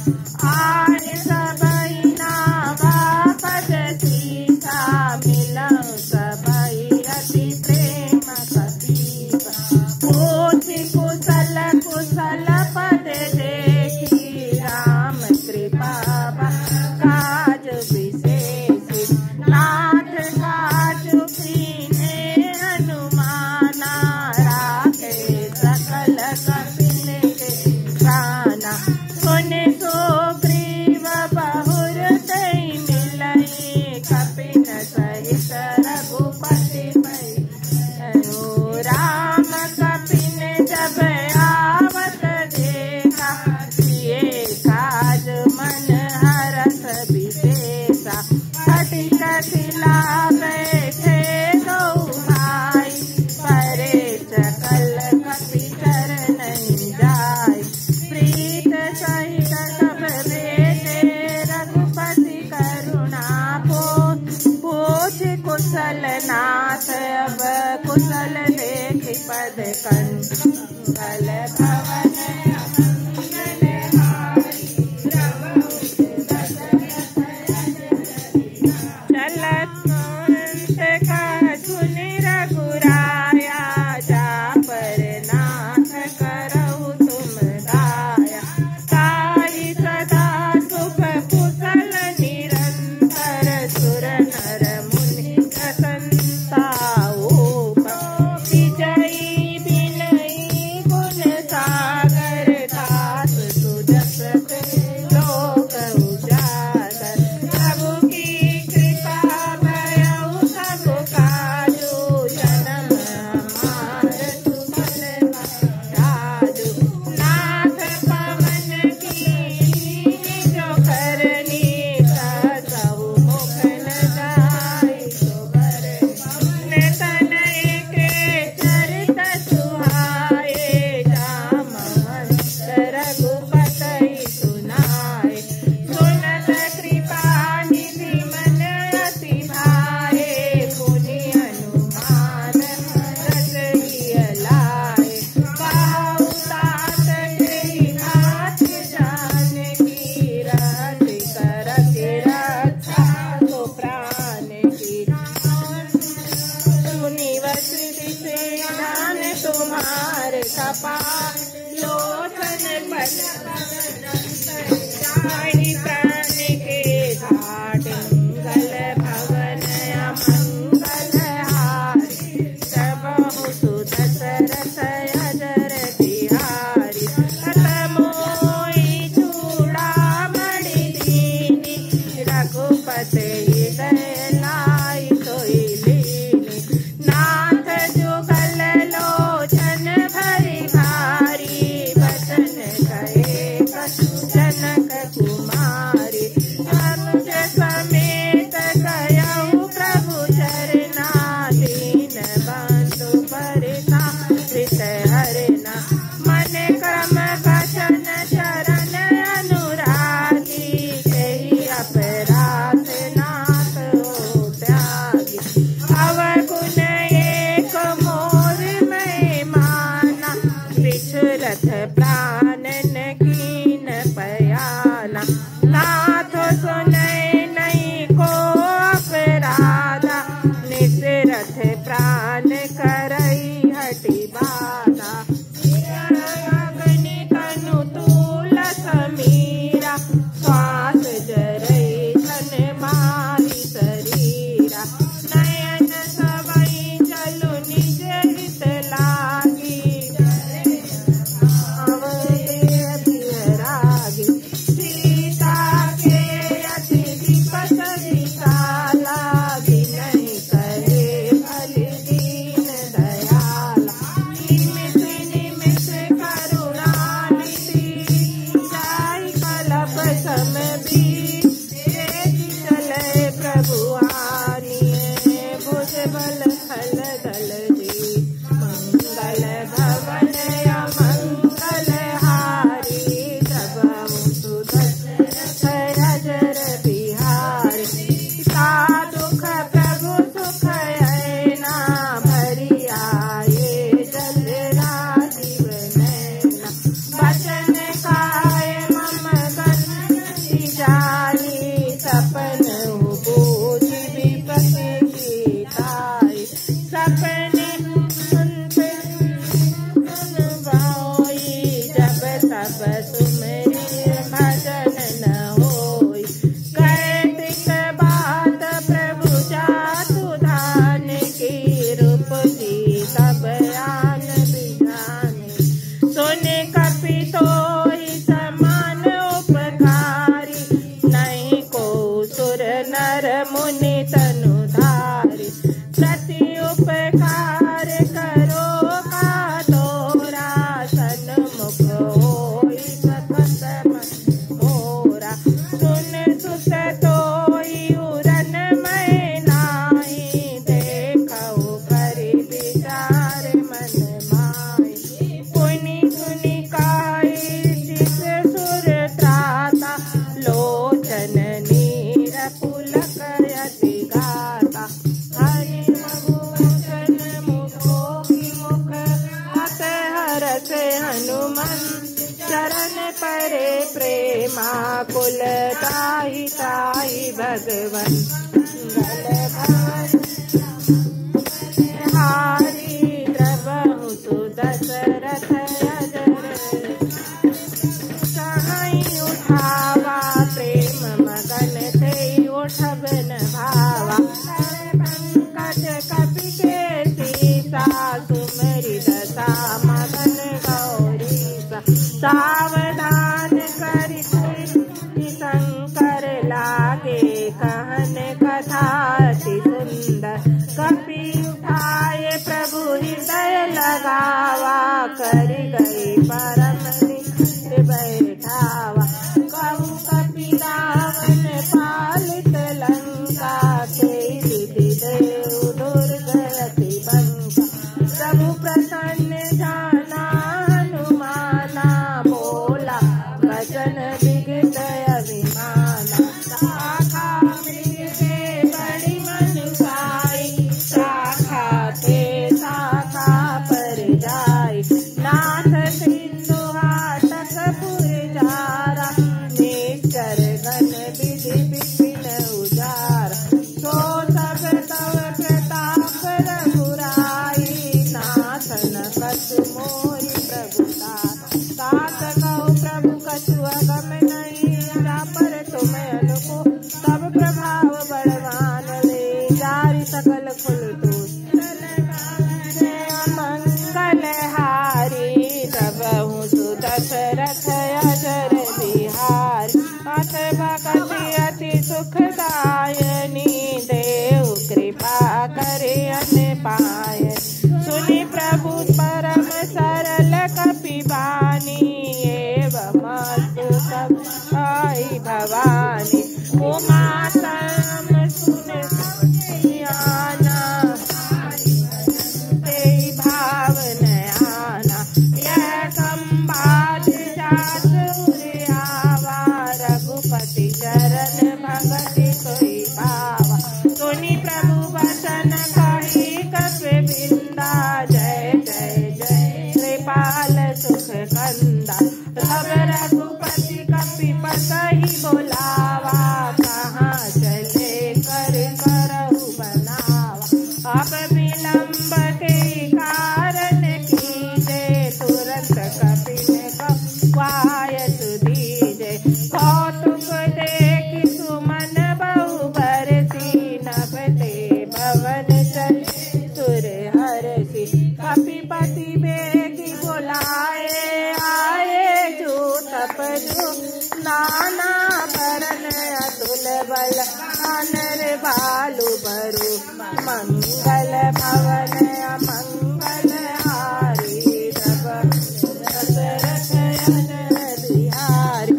Speaker 1: आय सबई नावा पद सीता मिलौ सबई अति प्रेम कपीसा। पूछि कुशल कुशल पद देखी राम कृपा काज विशेष। नाथ काज कीने हनुमाना राखे सकल कपिन के प्राणा। सुनि सुग्रीव बहुर तै मिलई कपिन सहित रघुपति भई। राम कपिन जब आवत देखा किए काज मन हरस विशेषा। कटिक खिला बैठे दो भाई परे सकल कपि चरण जाय। प्रीत सहित तब भेटे रघुपति करुणा पूछ कुशल नाथ। अब कुशल देखि पद कंगल भवन अमंगल हारी। चलत तुरंत कछुनि रघुराया। जा पर नाथ करहु तुम दाया। ताई सदा सुख कुशल निरंतर सुर नर मुनि प्रसन्नता विजयी विनयी गुण सागर। दास सुजस लोक उजागर। प्रभु की कृपा भयउ सब काजु। जन्म हमार सुफल राजु। नाथ पवन की जो करनी कसहु मुख न जाई सुबरनी। तनय के चरित सुहाए जामवंत रघुपति सुनाए। सुनत कृपा निधि मन अति भाए। पुनि हनुमान रस हिय लाए। कहु तात गृहि भात जानकी। रहति करति रक्षा को प्राण की। सुनि वचन विधान तुम्हार कपाल। लोचन पद जाहि प्राण के घाट। मंगल भवन अमंगल हारी। सबहु सुदशरथ अजर बिहारी। मोई चूड़ामणि दीनी। रघुपति हृदय लाई सोई लीनी। नाथ जुगल लोचन भरि भारी। बचन कहे कछु जनक कुमार। मोरा सुन सुत तोई उरन मैं नाई देखऊ करी विचार मन माई पुनि पुनि काई जिस सुर त्राता लोचन नीर पुलक यति गाता हरि मगुवचन मुखो की मुख हत हरस हनुमान चरण परे प्रेमा कुल ताहि ताहि भगवन मंगल भवन हारी द्रवहु सुदशरथ अजर कहीं उठावा प्रेम मगन से उठबन भावा पंकज कपि के सीसा सुमरि दशा मगन गौरी सावधान करि शंकर लागे कहन कथा अति सुंदर कपि उठाए प्रभु हृदय लगावा कर गए परम निकट बैठावा कहु कपि रावण पालित लंका से विधि देव दुर्गति बंका प्रभु प्रसन्न जाना हनुमाना बोला वचन विगत अभिमाना शाखा मृग से बड़ी मनुसाई शाखा ते शाखा पर जाई नाथ सिंधु हाटक पुर जारा निश्चर गण विधि विपिन उजारा सो सब तव प्रताप रघुराई नाथ न कछु मोहि प्रभुता तात कहु प्रभु कछु अगम नहीं जा पर तुम अनुको तब प्रभाव बलवान ले जारि सकल कुल दोष मंगल हारी प्रभु सुदशरथ अजर बिहारी अथ भगति अति सुखदायनी देव कृपा करे अन पाय सुनि प्रभु परम सरल कपि बानी एवं मस्तु सब आई भवानी उमा तम सुन आना तेहि भावन आना यह संवाद जात उर आवा रघुपति चरण भगति सोई पावा सुनि प्रभु वचन कहि कपि बिंदा जय जय जय कृपाल सुख कंदा तब रघुपति कपि पतहि बोलावा कहाँ चले कर करहु बनावा अब विलंब के कारण कीजे तुरंत कपिन कवायत दीजे कौतुक देखि सुमन बहु बरसी नभते भवन चले सुर हरसी कपिपति बेगी बुलाए आए जो तपजु नाना भरन अतुल बल अनर बालु भरु मंगल भवन अमंगल हारी दशरथ अजर बिहारी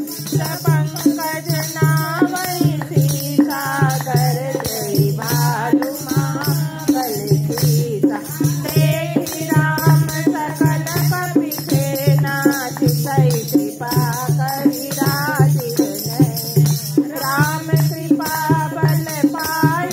Speaker 1: पंकज नावहि सीता कर जय भालु मंगल सीता देखि राम सकल कपि सेना चितई कृपा करि राजीव नयन राम कृपा बल पाई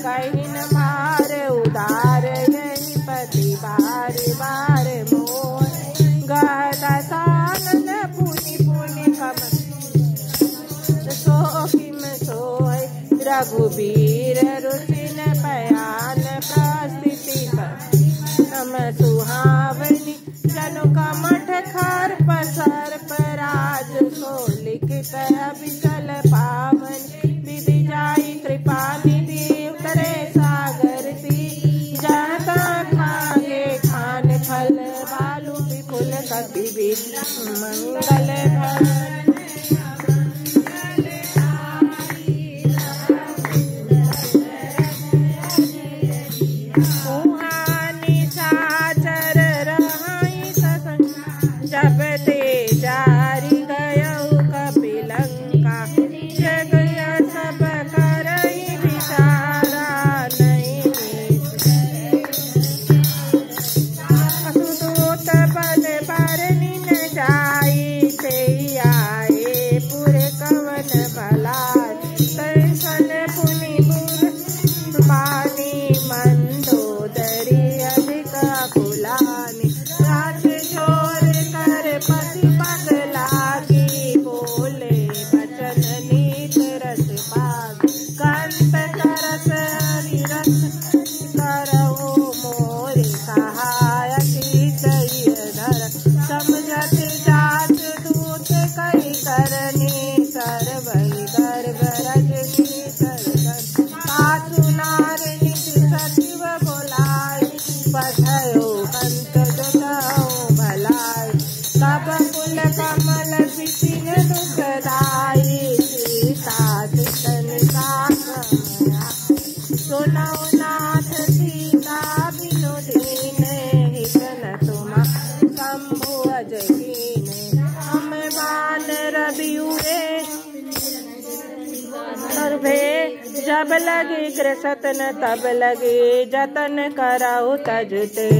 Speaker 1: कहिन मार उदार यही पति बार बार मोर गहदा सानन पुनि पुनि कम सोहिम सोय रघुबीर रुचिन पयान प्रस्थिति नम सुहावनी जनु कमठ खार पसर पराज को लिखित अभिचल पावन विधि जाई कृपा निधि उतरे सागर सी जहाँ खागे खान फल बालू विपुल कपि भी मंगल भवन जब ते जारी गयौ कपिलंका जग सब करई विचारा नहीं असुदूत पद बरनी न जाई से आए पुर कवन भलाय दर्शन पुनि पुर पानी मंदोदरी अधिक कुलानी राज छोर पति पग लागी बोले बचन नीत रस पाग कंत करस हरि रस करहु मोरे सहाय धर समझत जात दूत कही करनी सरबई गर्भ रजनी सरगन पासु नारी सचिव बोलाई पठयो कंत जुटहु भलाई तब कुल कमल पिसिन दुखदाई सीता चितन सामया सुनौ नाथ सीता बिनु दीने हितन तुम शंभु अजकीने हम बान रबियुए सर्वे जब लगे ग्रसतन तब लगे जतन करहु तजते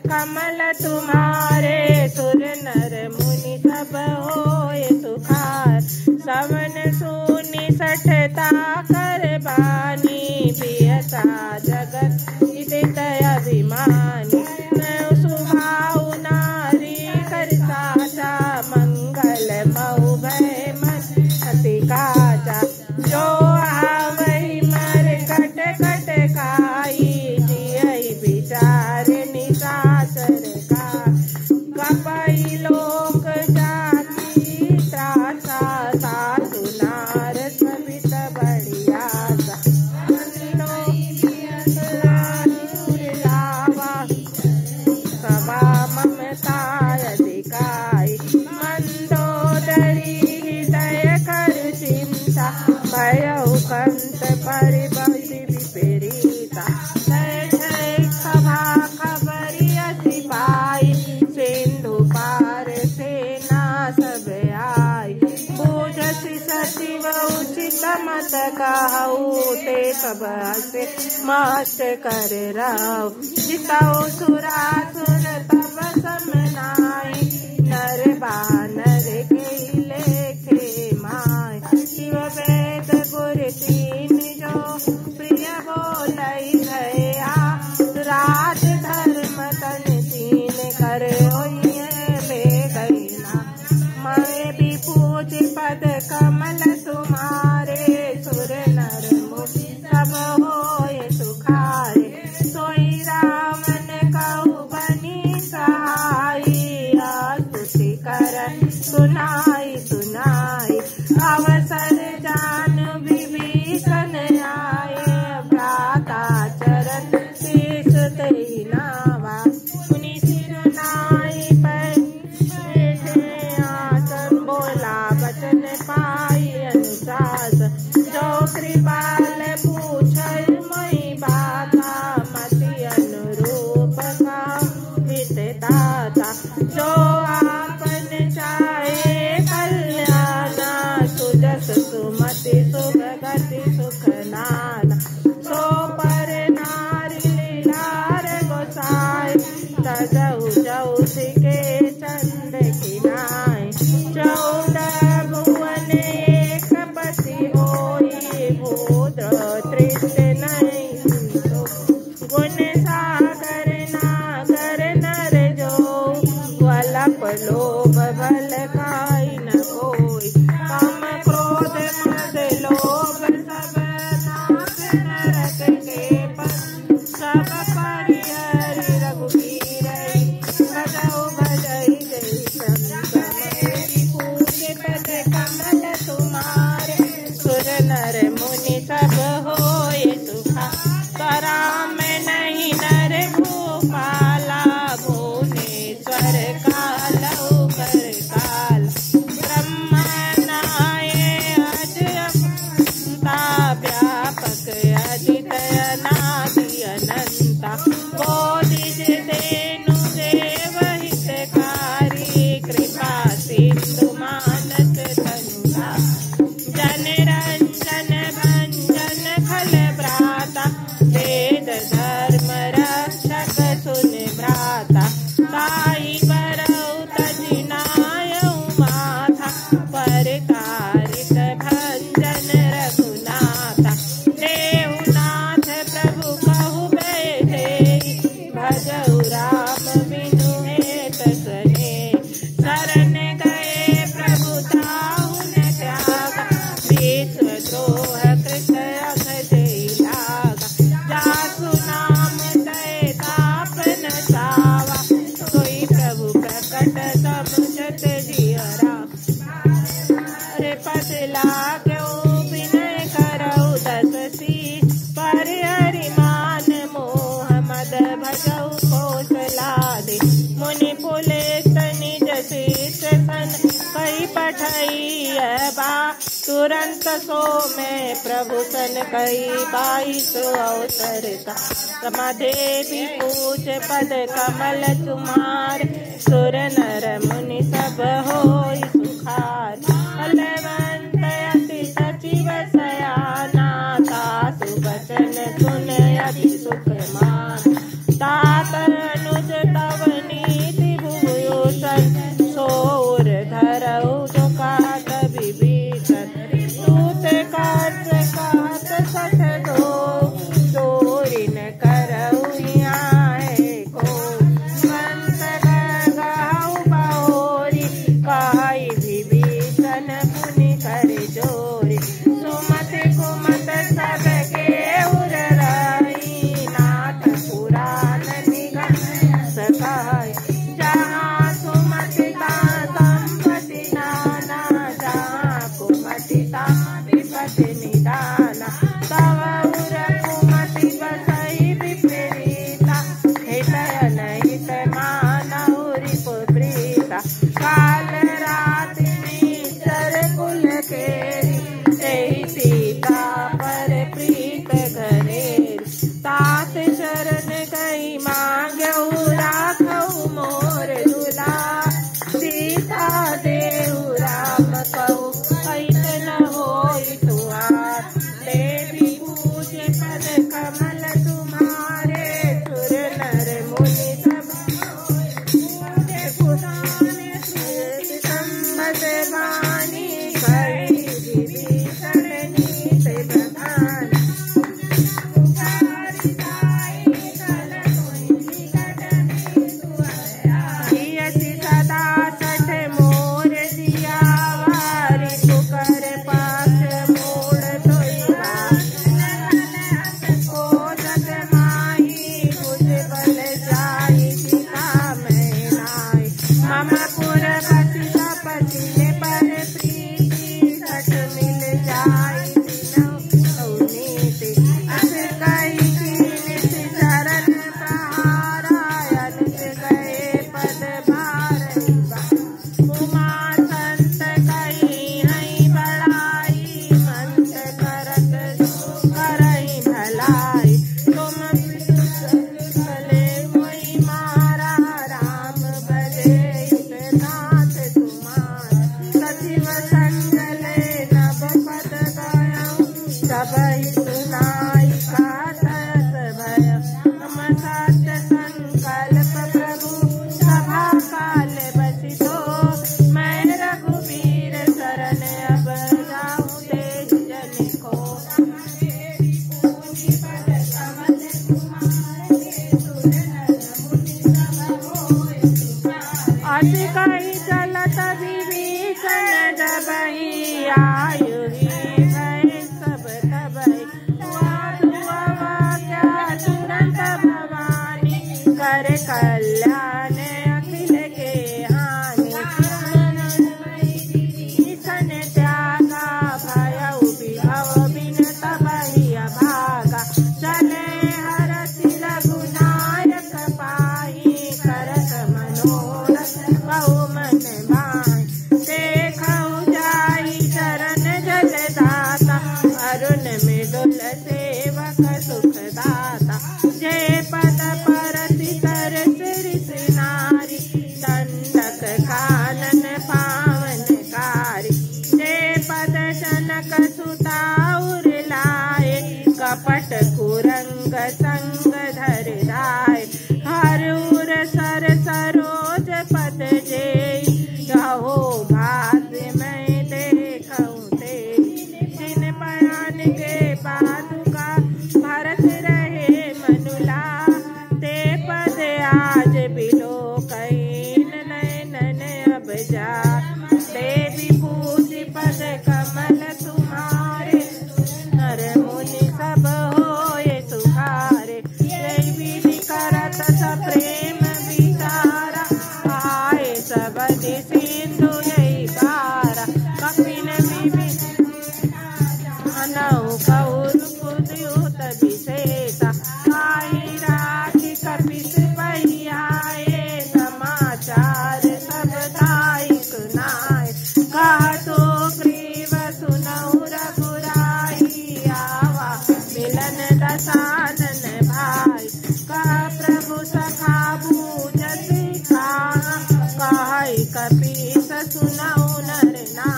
Speaker 1: कमल तुम्हारे सुर नर मुनि सब होय सुखार सवन सुनि सठता कर बानी पियसा जगत विदित अभिमानी सुभाउ नारी कर साचा मंगल मऊ भय मन अति काचा जो आवहि मर कट कट खाई जियहि विचार निशाचर का कपई लोक जाति त्रासा सासु नार सवित बढ़िया सभा ममता अधिकाई मंदोदरी हृदय कर चिंता भयउ कंत परिभक्ति विपरीता सभा खबरी अति पाई सिंधु पार सेना सब आई बूझसी सचिव उचित मत कहु ते सब से मस्त कर रहो जितौ सुरासुर तब समनाई नर बानर के लेखे माय शिव वेद गुर तीन जो प्रिय बोलई गया राज धर्म तन तीन कर बेगैना मैं भी पूज पद कमल तुम्हारे सुर नर मुनि सब होय सुखारे सोई रावण कहु बनी सहाई स्तुति कर अनादि अनंता बोधिज तेनु देव हितकारी कृपा सिंधु मानस तनुरा जन रंजन भंजन खल भ्राता वेद धर्म रक्षक सुन भ्राता साई बरऊ तजिनायऊ माथा पर कारित भंजन रघुनाथा देहुनाथ प्रभु कहु बैठे भजऊ राम बिनु हेत सने शरण गए प्रभु ताहु न त्यागा विश्व द्रोह कृत अघ जय लागा जासु नाम तय ताप न सावा सोई प्रभु प्रकट समुझत जियरा रे पद लाग्यो विनय करऊ दस शीश पर हरि मान मोह मद भजऊ कौशला दे मुनि पुलिस निज शीश सन कही पठई बा तुरंत सो में प्रभु सन कही 22 अवसर का समाधि पूज पद कमल तुम्हार सुर नर मुनि सब होई सुखार बलवंत अति सचिव सयाना तासु बचन सुन अति सुख मान तात अनुज तव नीति भूषण सोर धरऊ जो कहत विभीषण सूत काट कहत सठ दो चोरिन करऊ आए को संत गहु बहोरी काई अंग संग धर धाय हरूर सर सरोज पद जेई कहो भात मैं देखूं ते जिन बयान के पादुका भरत रहे मनुला ते पद आज बिलो कहीं नयन अब जा देवी पूज पद कमल तुम्हारे नर मुनि सब होए सुखारे विधि करत सब प्रेम विचारा आए सब सिंधु यही कारा कपिन अनहु कौर कुद्युत विशेषा आई राखी कपिस पहियाए समाचार सब दायिक नाय कह तो ग्रीव सुनहु रघुराई आवा मिलन दशानन भाई कह प्रभु सखा बूझत कह कपीस सुनहु नर ना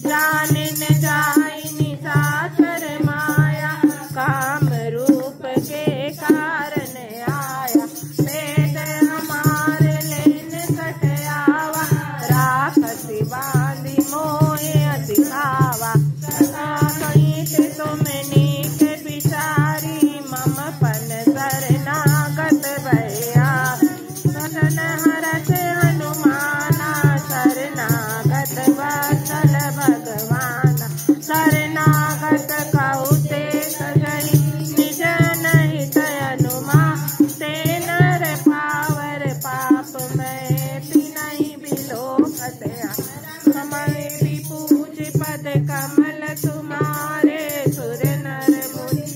Speaker 1: जान न जाई निशाचर माया काम रूप के कारण आया वेद हमारे लेन कटयावा राखसी बांधी मोहे अधिकावा कहीं तुम नीक बिचारी मम पन शरणागत भया सदन हरत हनुमाना शरणागत वत्सल भगवाना शरणागत कहते सजई निज नहीं तयनुमा ते नर पावर पाप मैं नहीं बिलो कतया समय भी पूज पद कमल तुम्हारे सुर नर मुनि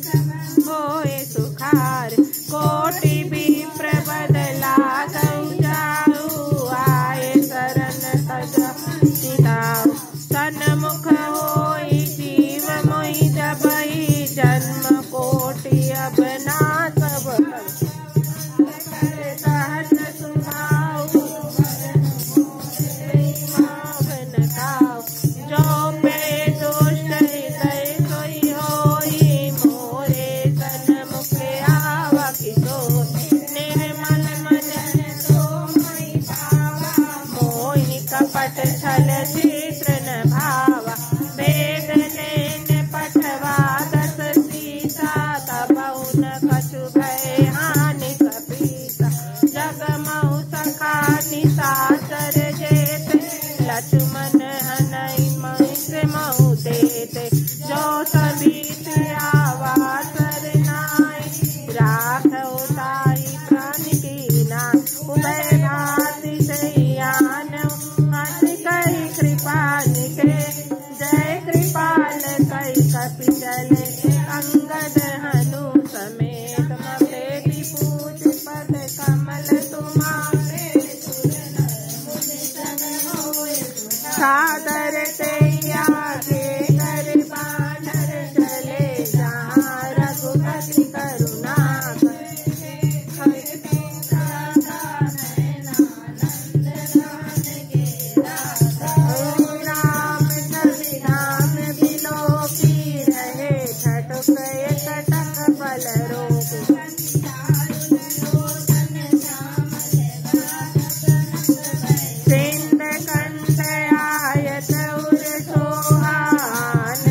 Speaker 1: होए सुखार कोटि भी प्रबद लागऊ जाऊ आए शरण तजाऊ सन्मुख होई जीव मोहि जबहि जन्म कोटि अब ना सब सहज सुभाऊ मावन खाऊ जो पे दुष्ट हृदय सोई होई मोरे सन्मुख आवा किशोर निर्मल मन तो मोहि पावा मोहि कपट छल चित्र न भावा वेद लेन पठवा दस सीता तबहु न कछु भय हानि कपीसा जग महु सखा निशाचर जेते लक्ष्मण हनई महिष महु देते जो सबीत आवा सरनाई राख उताई प्राण कीना उभय भांति सहियान हंस कहि कृपा निके जय कृपाल कहि कपिचल अंगद हनु समेत मपेति पूज पद कमल तुम्हारे सादर तैया के कर बानर चले जहाँ रघुपति करुणा राम छवि राम बिलो की रहे छटक कटक बल रोग सिंध कंठ आयत उर सोहान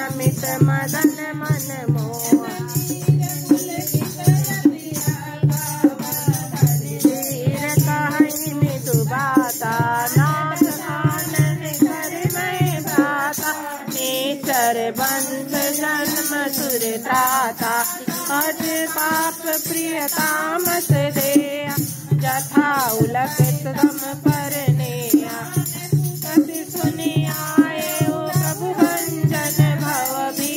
Speaker 1: अमित मदन मन मोह धीर कहि मृदु बाता नाथ आनन कर मैं भ्राता नेचर बंध जन्म सुर त्राता अज पाप प्रिय तामस देया जथा उलकित तम परनेया कति सुनि आए हो प्रभु भंजन भव भी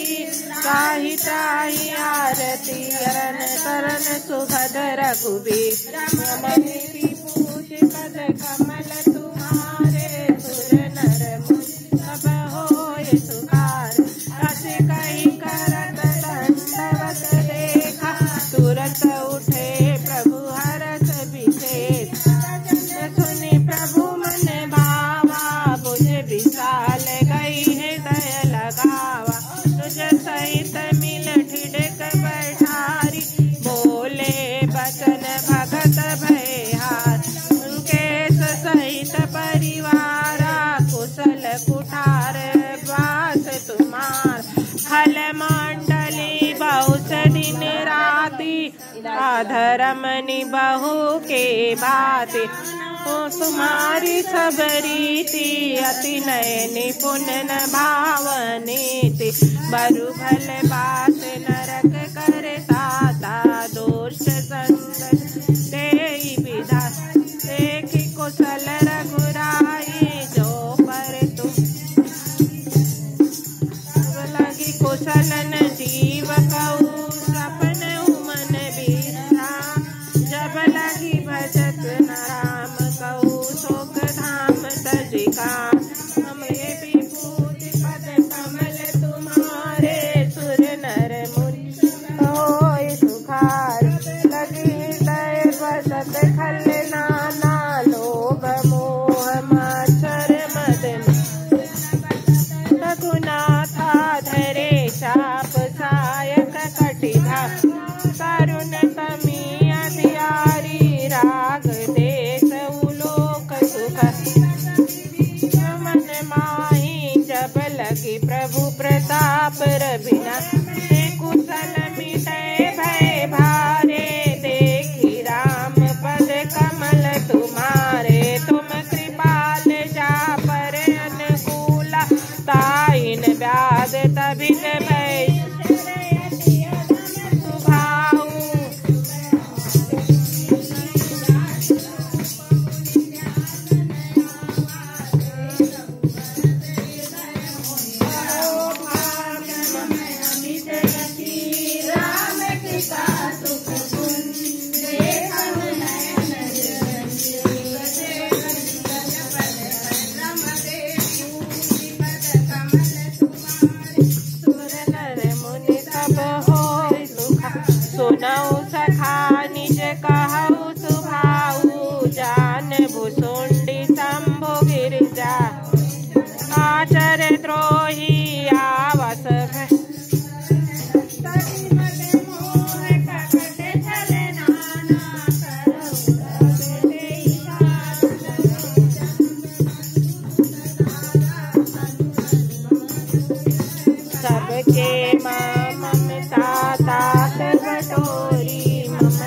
Speaker 1: काही ताहि आरती अरन तरन सुखद रघुबीर रमणि पूज पद कमल तुम्हारे सुर नर मुनि सब होए सुखार रस कहि करत दंडवत देखा तुरत उठे प्रभु हरस विशेष सुनि प्रभु मन भावा बुझ विशाल गई हृदय लगावा तुझ सहित मिल ठिठक बैठारी धर्मनि बहू के बाते तुम्हारी सब रीति अति नय निपुण न भावनीति बरु भल बात नरक करे ताता दोष संग देई विधा देखी कुशल रघुराई जो पर तुम लगी कुशल न जीव कहू सपन मन बीरा जब लगी भजत नाम कहू शोक धाम तजिका हमरे विभूति पद कमल तुम्हारे सुर नर मुनि होय सुखार लगी हृदय बसत खल नाना लोभ मोह मच्छर मदन रघुनाथा धरे चाप सायक कटिधा करुण तमी अधियारी राग देश उलोक सुख मन माही जब लगी प्रभु प्रताप रबिना कुशल मिटे भय भारे देखी राम पद कमल तुम्हारे तुम कृपाल जा पर अनुकूला ताइन व्याध तबित भय सुभाऊ सुनऊ सखा निज कहऊ सुभाऊ जान भुसुंडी शंभु गिरिजा आचर द्रोही आवस सबके ममता तात बटोरी मम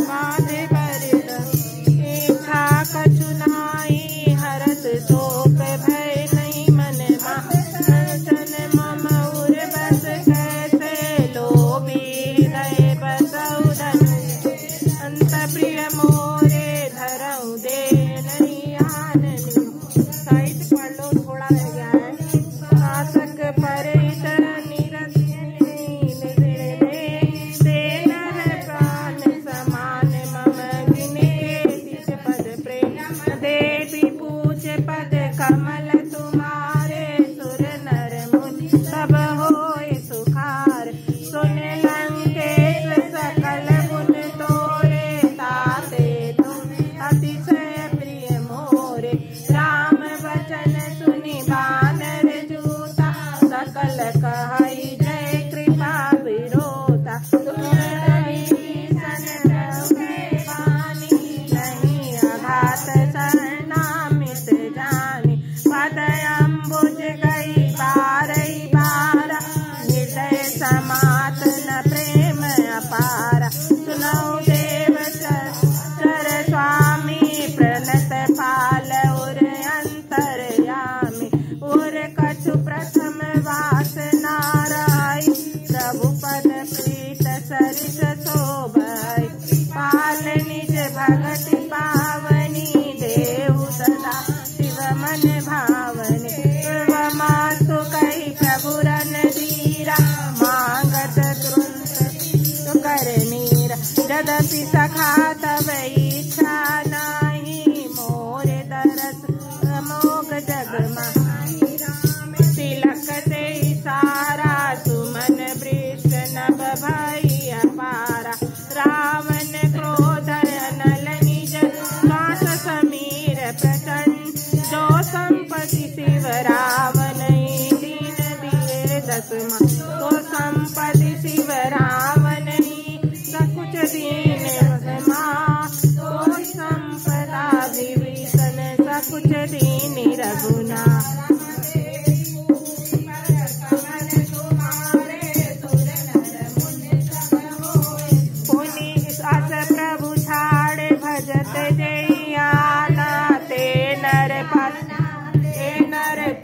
Speaker 1: बाधे बरद इच्छा कछु नाई हरत शोक भय नहीं मन दर्शन मम उर बस कैसे लोभी हृदय बसऊ धन अंत प्रिय मोरे धरऊ दे नहीं आननी साहित्य पढ़ लो थोड़ा रह गया है शासक पर पद कमल तुम्हारे सुर नर मुनि सब होय सुखार सुन लंकेश सकल गुण तोरे ताते तुम अतिशय प्रिय मोरे राम वचन सुनि बानर जूता सकल कहई जय कृपा विरोता नहीं आघात शरणामित जानी पदअम्बुज गई बारई बारा हृदय समात न प्रेम अपारा सुनऊ देव चर स्वामी प्रणत पाल उर अंतरयामी उर कछु प्रथम वास नाराई प्रभु पद प्रीत सरिस शोभई पाल निज भगति पावनी देव सदा शिव मन भावनी मातु कही प्रभु रन धीरा मांगत तुरंत कर नीरा यद्यपि सखा तब इच्छा नाही मोरे दरस मोग जग तिलक से सारा सुमन वृष नभ भई अपारा रावण क्रोध अनल निज काट समीर प्रचंड जो संपत्ति शिव रावण दीन दिए दसमा तो संपत्ति शिव रावण सकुच दीन पूजत जैयाना ते नर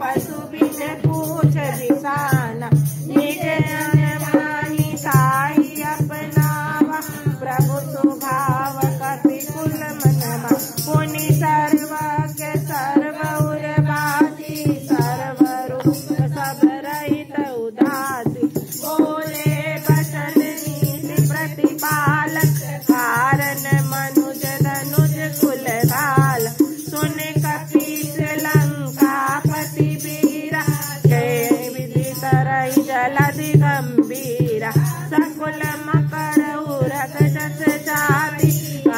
Speaker 1: पशु बिन पूछ बिसाना निज अनमानी साई अपनावा प्रभु सुभाव कपि कुल मनवा पुनि सर्वज्ञ सर्व उर्वासी सर्वरूप सब रहित उदासी बोले बचन नीति प्रतिपालक कारण मनुज धनुज कुल काल सुन कपीस लंकापति वीरा जय विधि तरहि जलधि गंभीरा सकुल मकर उरग जस जाति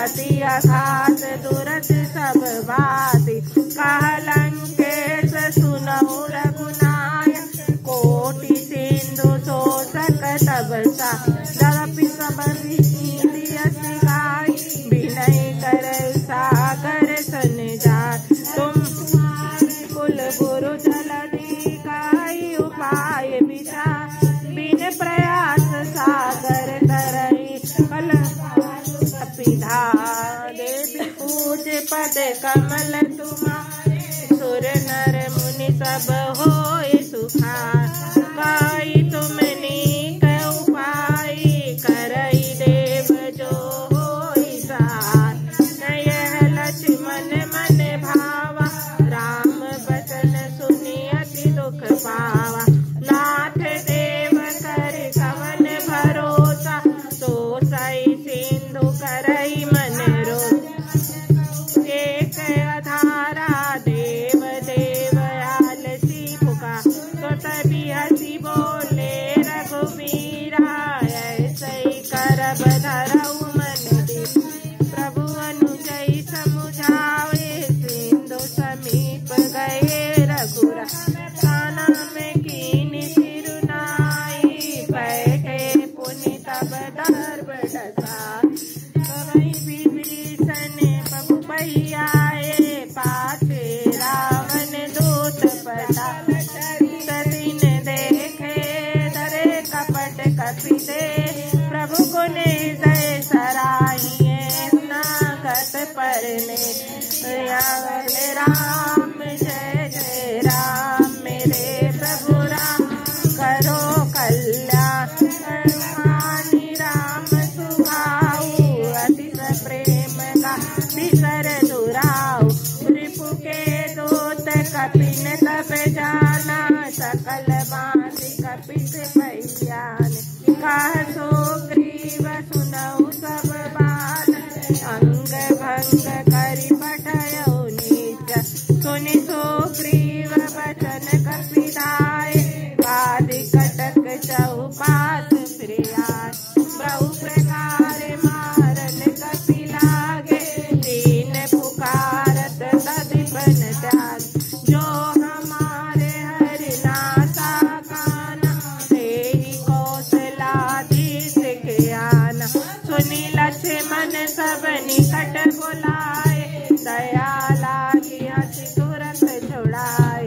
Speaker 1: अति अघात दुरत सब बाति कहलंकेश सुनहु रघुनायक कोटि सिंधु शोषक तब सा जगपि सब नीति गाय विनय कर सागर सन जाय तुम कुल गुरु जलधि गाय उपाय विचार बिन प्रयास सागर तरहि कल पिधा देवी पूज पद कमल तुम्हारे सुर नर मुनि सब होय सुखार काई तुम नीक उपाय करई देव जो होय सार नयह लक्ष्मण मन भावा राम बचन सुनि अति दुख पावा नाथ देव कर कवन भरोसा तो सई सिंधु करई मन रो एक अधारा देव देव आलसी पुका तो तभी हसी बोले रघुवीरा ऐसे करब धरऊ मन दे प्रभु अनुजई समुझावे सिंधु समीप गए रघुरा काना में कीन सिरुनाई बैठे पुनि तब दर्भ डसा कवि विभीषण प्रभु पहियाए पाछे रावण दूत पटा सतीन देखे धरे कपट कपि दे प्रभु गुने जय सराहिए नागत परने राम जय जय राम मेरे प्रभु राम करो कल्याण करुणानि राम सुभाऊ अतिश प्रेम का बिसर दुराऊ रिपु के दूत कपिन तब जाना सकल बांधि कपिस भैयान कह सुग्रीव सुनऊ सब बात अंग भंग करि पठयउ नीच सुनि सुग्रीव बचन कपिधाय आदि कटक चौपात प्रियाय बहु प्रकार मारन कपि लागे दीन पुकारत तदिपन त्याग जो हमारे हरि नासा काना तेहि कौशलाधीश के आना सुनि लक्ष्मण सब निकट बुलाए दया लागी हंसी तुरंत छुड़ाए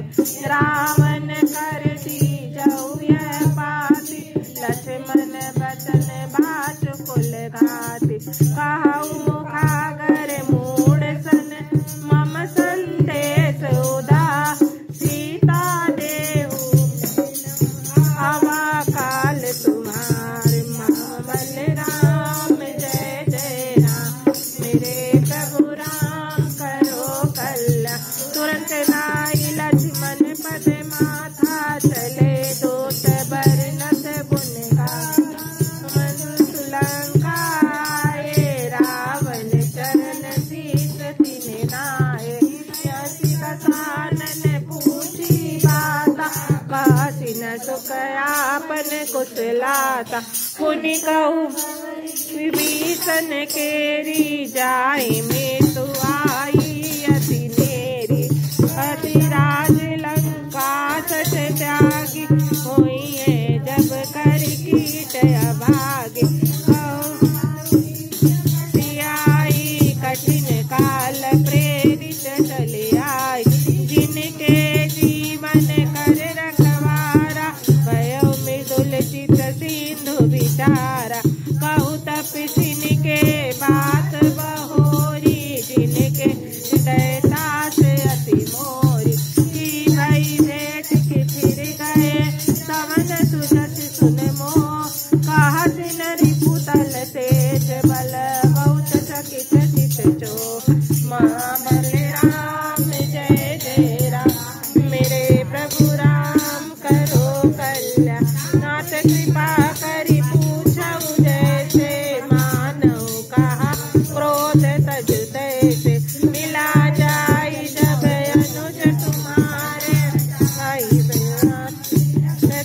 Speaker 1: रावण कर दीजऊ यह पाति लक्ष्मण बचन बाचु कुल घाति कहऊ मुखागर मूढ़ सन मम संदेश उदा सीता देहु हवा काल तुम्हारे मामल राम जय जय राम मेरे प्रभु राम करो कल्याण तुरंत नाई लक्ष्मण पद माथा चले दूत बरनत गुण गा लंका रावण चरण शीत तिन नाये यसी कसानन पूछी बाता कासी न सुख आपन कुशलाता पुनि कहु विभीषण केरी जाए में तु आई अति नेरी अति राज लंका सच त्यागी होई है जब कर कीट अभागे सियाई कठिन काल प्रेरित चले आई जिनके जीवन कर रखवारा भयो मृदुल चित सिंधु विचारा कहु तपसिन के बात बहोरी तेज बल बहुत चकित चित जो महाबल राम जय जय राम। मेरे प्रभु राम करो कल्याण, नाथ कृपा करि पूछऊ जैसे, मानव कहा क्रोध तज तैसे, मिला जाई जब अनुज तुम्हारे, आई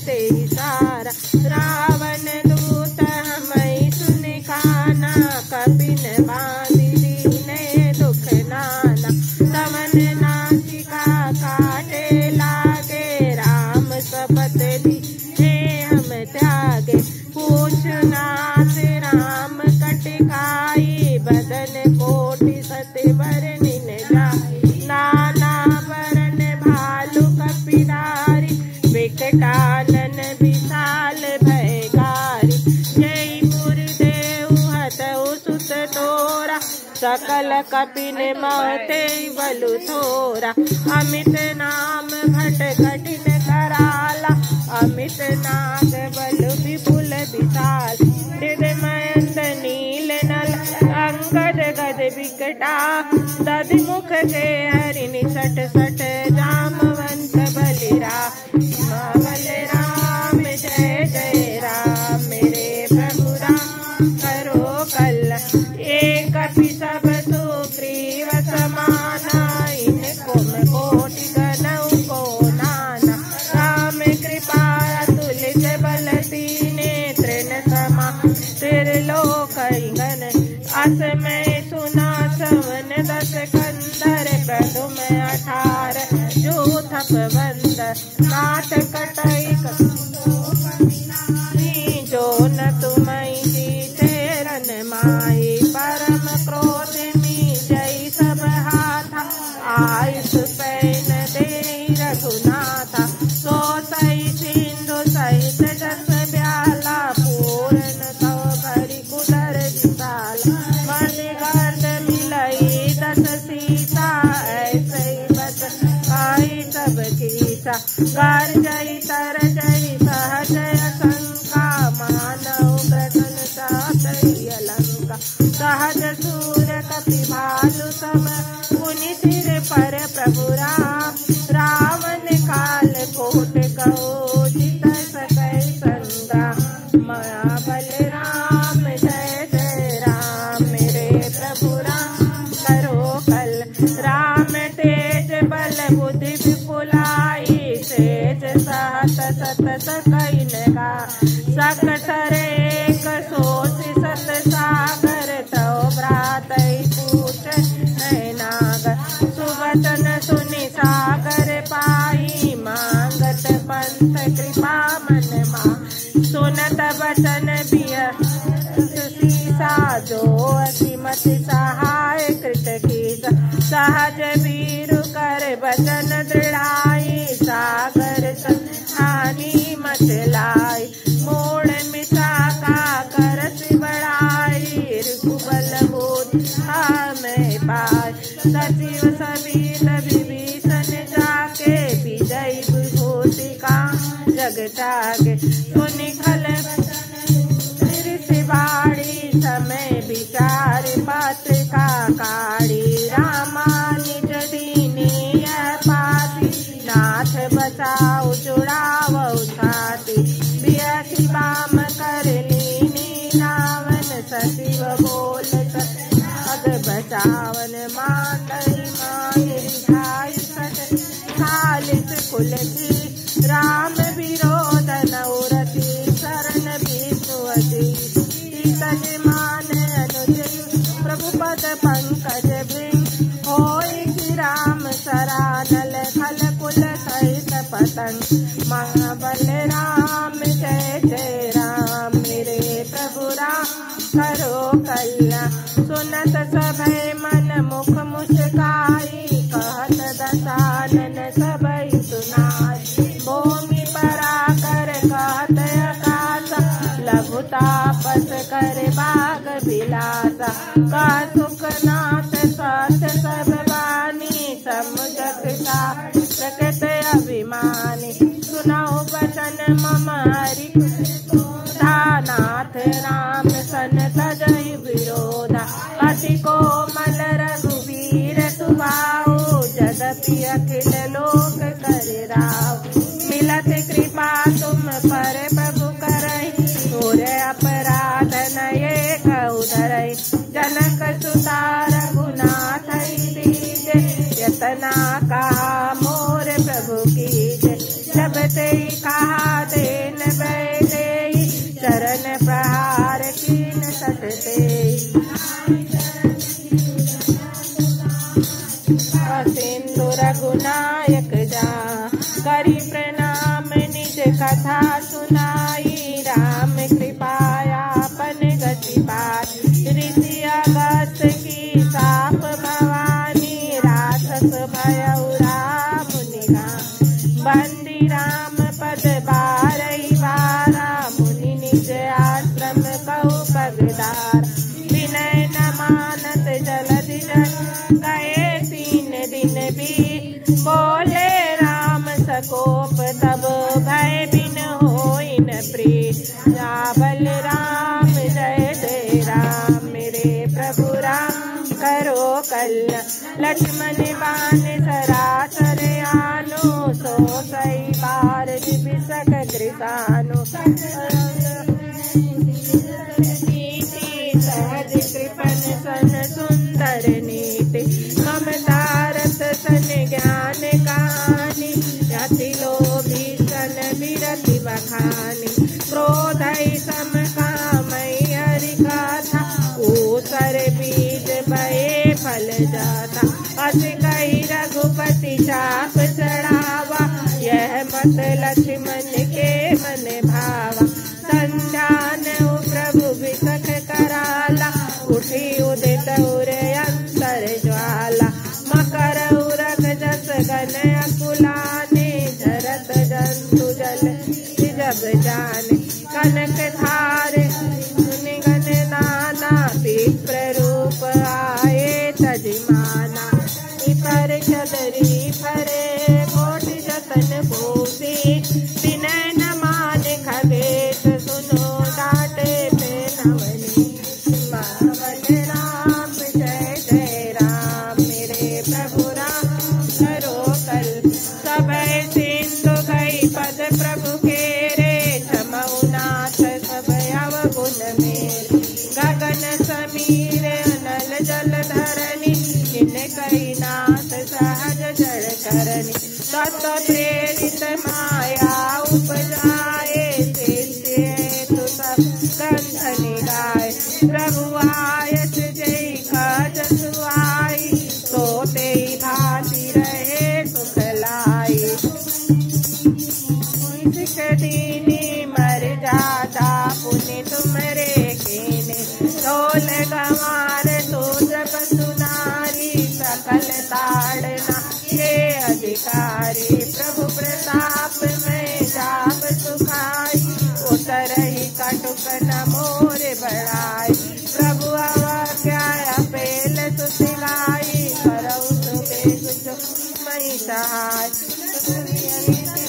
Speaker 1: तेरी सारा रावण दूत हमें सुन खाना, कपिन बांधी दीने दुख नाना, तवन नासिका काटे लागे, राम शपथ दीने हम त्यागे, पूछनाथ राम कट खाई, बदन कोटि सति बरनिन जाई, नाना बरन भालू कपिधारी, विकटानन विशाल भयकारी, जय गुरुदेव हतऊ सुत तोरा, सकल कपिन महते बलु थोरा, अमित नाम भट कठिन कराला, अमित नाग बलु विपुल विशाल, हृदय नील नल अंगद गद विकटा, दधिमुख के हरिणि सट सट जामवंत बलिरा, बल राम जय जय राम। मेरे प्रभु राम करो कल्याण, एक सब सुग्रीव समाना, इनको कोटि गणऊ को नाना, राम कृपा तुलित बल दीने, तृण समा त्रिलोक गण, अस में सुना सवन दस कंदर, प्रथुम 18 जो थप बंद, नाथ कटई जो न तुम्हें जीते रन माई, परम क्रोध मी जय सब हाथा, आयुष पैन दे रघुनाथा, सो सही सिंधु सहित जस ब्याला, पूर्ण तो भरी कुदर विशाल, मणिगर्द मिलई 10 सीता, ऐसे बच आई सब गीता, कर जय तर जय सहज शंका, मानव प्रसन्नता तई अलंका, सहज सूर कपि भालु सम, मुनि सिर पर प्रभु राम, रावण काल कोट कहो जित सकै संग्राम, महाबल राम जय जय राम। मेरे प्रभु राम करो कल, राम तेज बल बुद्धि विपुलाई, सेज सहत सत सकई नगा, सकसर एक सोच सत सागर, तव भ्रातई पूछ नागर, सुवचन सुनि सागर पाई, मांगत पंथ कृपा मन मा, सुनत वचन बिय सीसा, जो असीमति सहाय कृत कीसा, सहज वीरु कर वचन दृढ़ाई, सागर हानि मत लाई, मोड़ मिसा का करस बढ़ाई, रघुबल बोध हमें पाय, सचिव सबित विभीषण जाके, विजय विभूति का जग जागे, सुनि खल बाड़ी समय विचार पत्रिका काढ़ी, रामा निज दीनी यह पाती, नाथ बचाओ जुड़ावो छाती, बियसी बाम कर लीनी रावण, सचिव बोल अग बचावन, मातई माय रिझाई सट, खालिस कुलसी, राम विरोध नौरति, शरण विष्णुवती, मान अनुज प्रभु पद पंकज भृंग, होई कि राम सरानल, खल कुल सहित पतंग, महाबल राम जय जय राम। मेरे प्रभु राम करो कल्याण, सुनत सभय मन मुख मुस्काई, कहत दसानन सबई सुनाई, भूमि पराकर कहत आकाश, लघु तापस कर बाग बिलासा, का सुखनाथ स्वास्थ्य सब बानी, समुझत का प्रकृत अभिमानी, सुनाओ वचन मम हरि नाथ राम सन तजहि विरोधा। अति कोमल रघुवीर सुबाहु, जदपि अखिल लोक कर राहु। मिलत कृपा तुम पर प्रभु करहि, और अपराध नये कहु धरहि। जनक सुता रघुनाथ दीजे, यतना कहा मोर प्रभु कीजे। जब ते कहा देन बैठे, चरण प्रहार कीन सटते। सिंधु रघुनायक जा, करी प्रणाम निज कथा सुनाई। राम कृपायापन गति पाई, ऋषि अगस्त की साप भवानी। राक्षस भयउ राम मुनि बंदी, राम पद बारहि बारा। मुनि निज आश्रम कहु पगदार, विनय न मानत जलधि गए 3 दिन भी। बोले राम सकोप तब भय बिन होई न प्रिय। रावल राम जय जय राम, मेरे प्रभु राम करो कल्याण। लक्ष्मण बाण सरासर आनो, सो सई बार विभीषक कृतानो। सहज कृपन सन सुंदर नीति, ममता रस सन ज्ञान कहानी। अति लोभी सन विरति बखानी, क्रोधै सम कामई हरि कथा। ऊसर बीज भये फल जाता, अस कही रघुपति चाप चढ़ावा। यह मत लक्ष्मण के मन भावा, संध्यान प्रभु विसख कराला। उठी उदित उर अंतर ज्वाला, मकर उरग जस गन अकुलाने। झरत जंतु जल जब जाने, कनक धारे निगन नाना। विप्र रूप आए तजिमाना, पर चदरी फरे कोटि जतन भूषी। विनय न मान खगेश सुनो, डाटे पे नवनी। मावन राम जय जय राम, मेरे प्रभु राम करो कल। सबय सिंधु गई पद प्रभु केरे, क्षमऊ नाथ सब अवगुण मेरे। गगन समीर अनल जल धरनी, इन कई नाथ सहज जड़ करनी। तत्व प्रेरित माया उपजाए, हेतु सब ग्रंथ निगाए। प्रभु आयस जय खज सुआई, सोते भांति रहे सुख लाई। दीनी मर जाता पुण्य तुमरे कीने, ढोल गंवार तो जब सुनारी। सकल ताड़ना के अधिकारी, प्रभु प्रताप में जाप सुखाई। उतरहि कटुक न मोर बढ़ाई, प्रभु अवज्ञा पेल सुसिलाई। करऊ सुबे कुछ मई सहाय,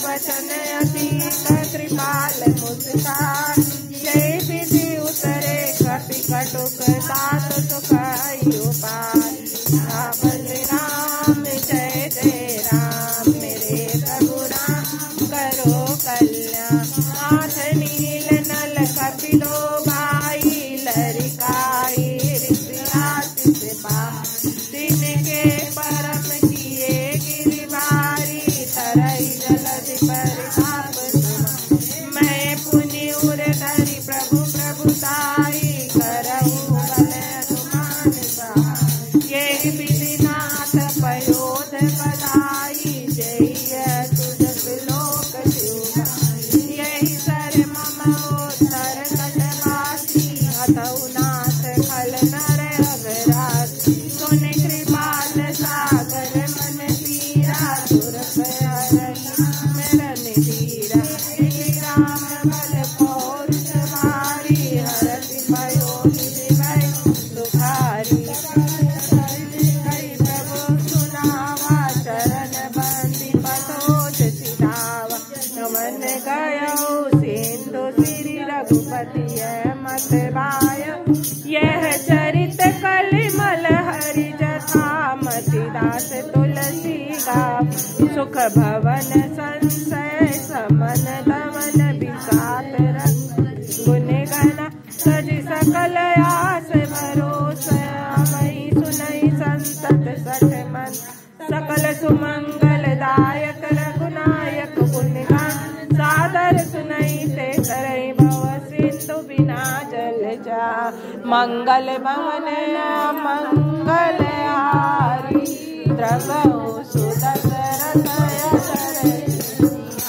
Speaker 1: वचन अतीत कृपाल मुस्कान। जय विधि उतरे कपि कटुक, तात सुखाई उपाय। रावल राम जय जय राम, मेरे प्रभु राम करो कल्याण। हाथ नील नल कपिलो भाई, लरिकाई ऋषि तिनके परम किए गिरिवारी। तरई जलधि परिताप तुम, मैं पुनि उर धरि प्रभु प्रभुताई। करहु बल अनुमान सहाय, ये विधि नाथ पयोध बधाई। जय तुझ लोक शिवगाई, यही सर मम उत्तर तटवासी। अतउ नाथ खल नर अगरासी, सुन कृपाल सागर मन पीरा। सुरत हरहि मेरन धीरा, राम बल पौरुष भारी। हरति पयोनिधि भय सुखारी, कई प्रभु सुनावा। चरण बंदी पतोज सिधावा, नमन गयौ सिंधु श्री रघुपति मत बाय। यह चरित कलिमल हरि जथामति दास तुलसी गा सुख भवन संशय समन दमन विषाद गुण गण सज सकल आस भरोसा मई सुनई संतत सठ मन सकल सुमंगल दायक रघुनायक गुणगान सादर सुनई ते करई भव सिंधु बिना जल जा मंगल भवन मंगल हारी द्रवहु सुदशरथ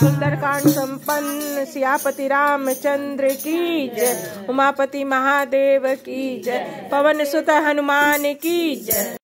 Speaker 1: सुंदरकांड संपन्न सियापति रामचंद्र की जय। उमापति महादेव की जय। पवन सुत हनुमान की जय।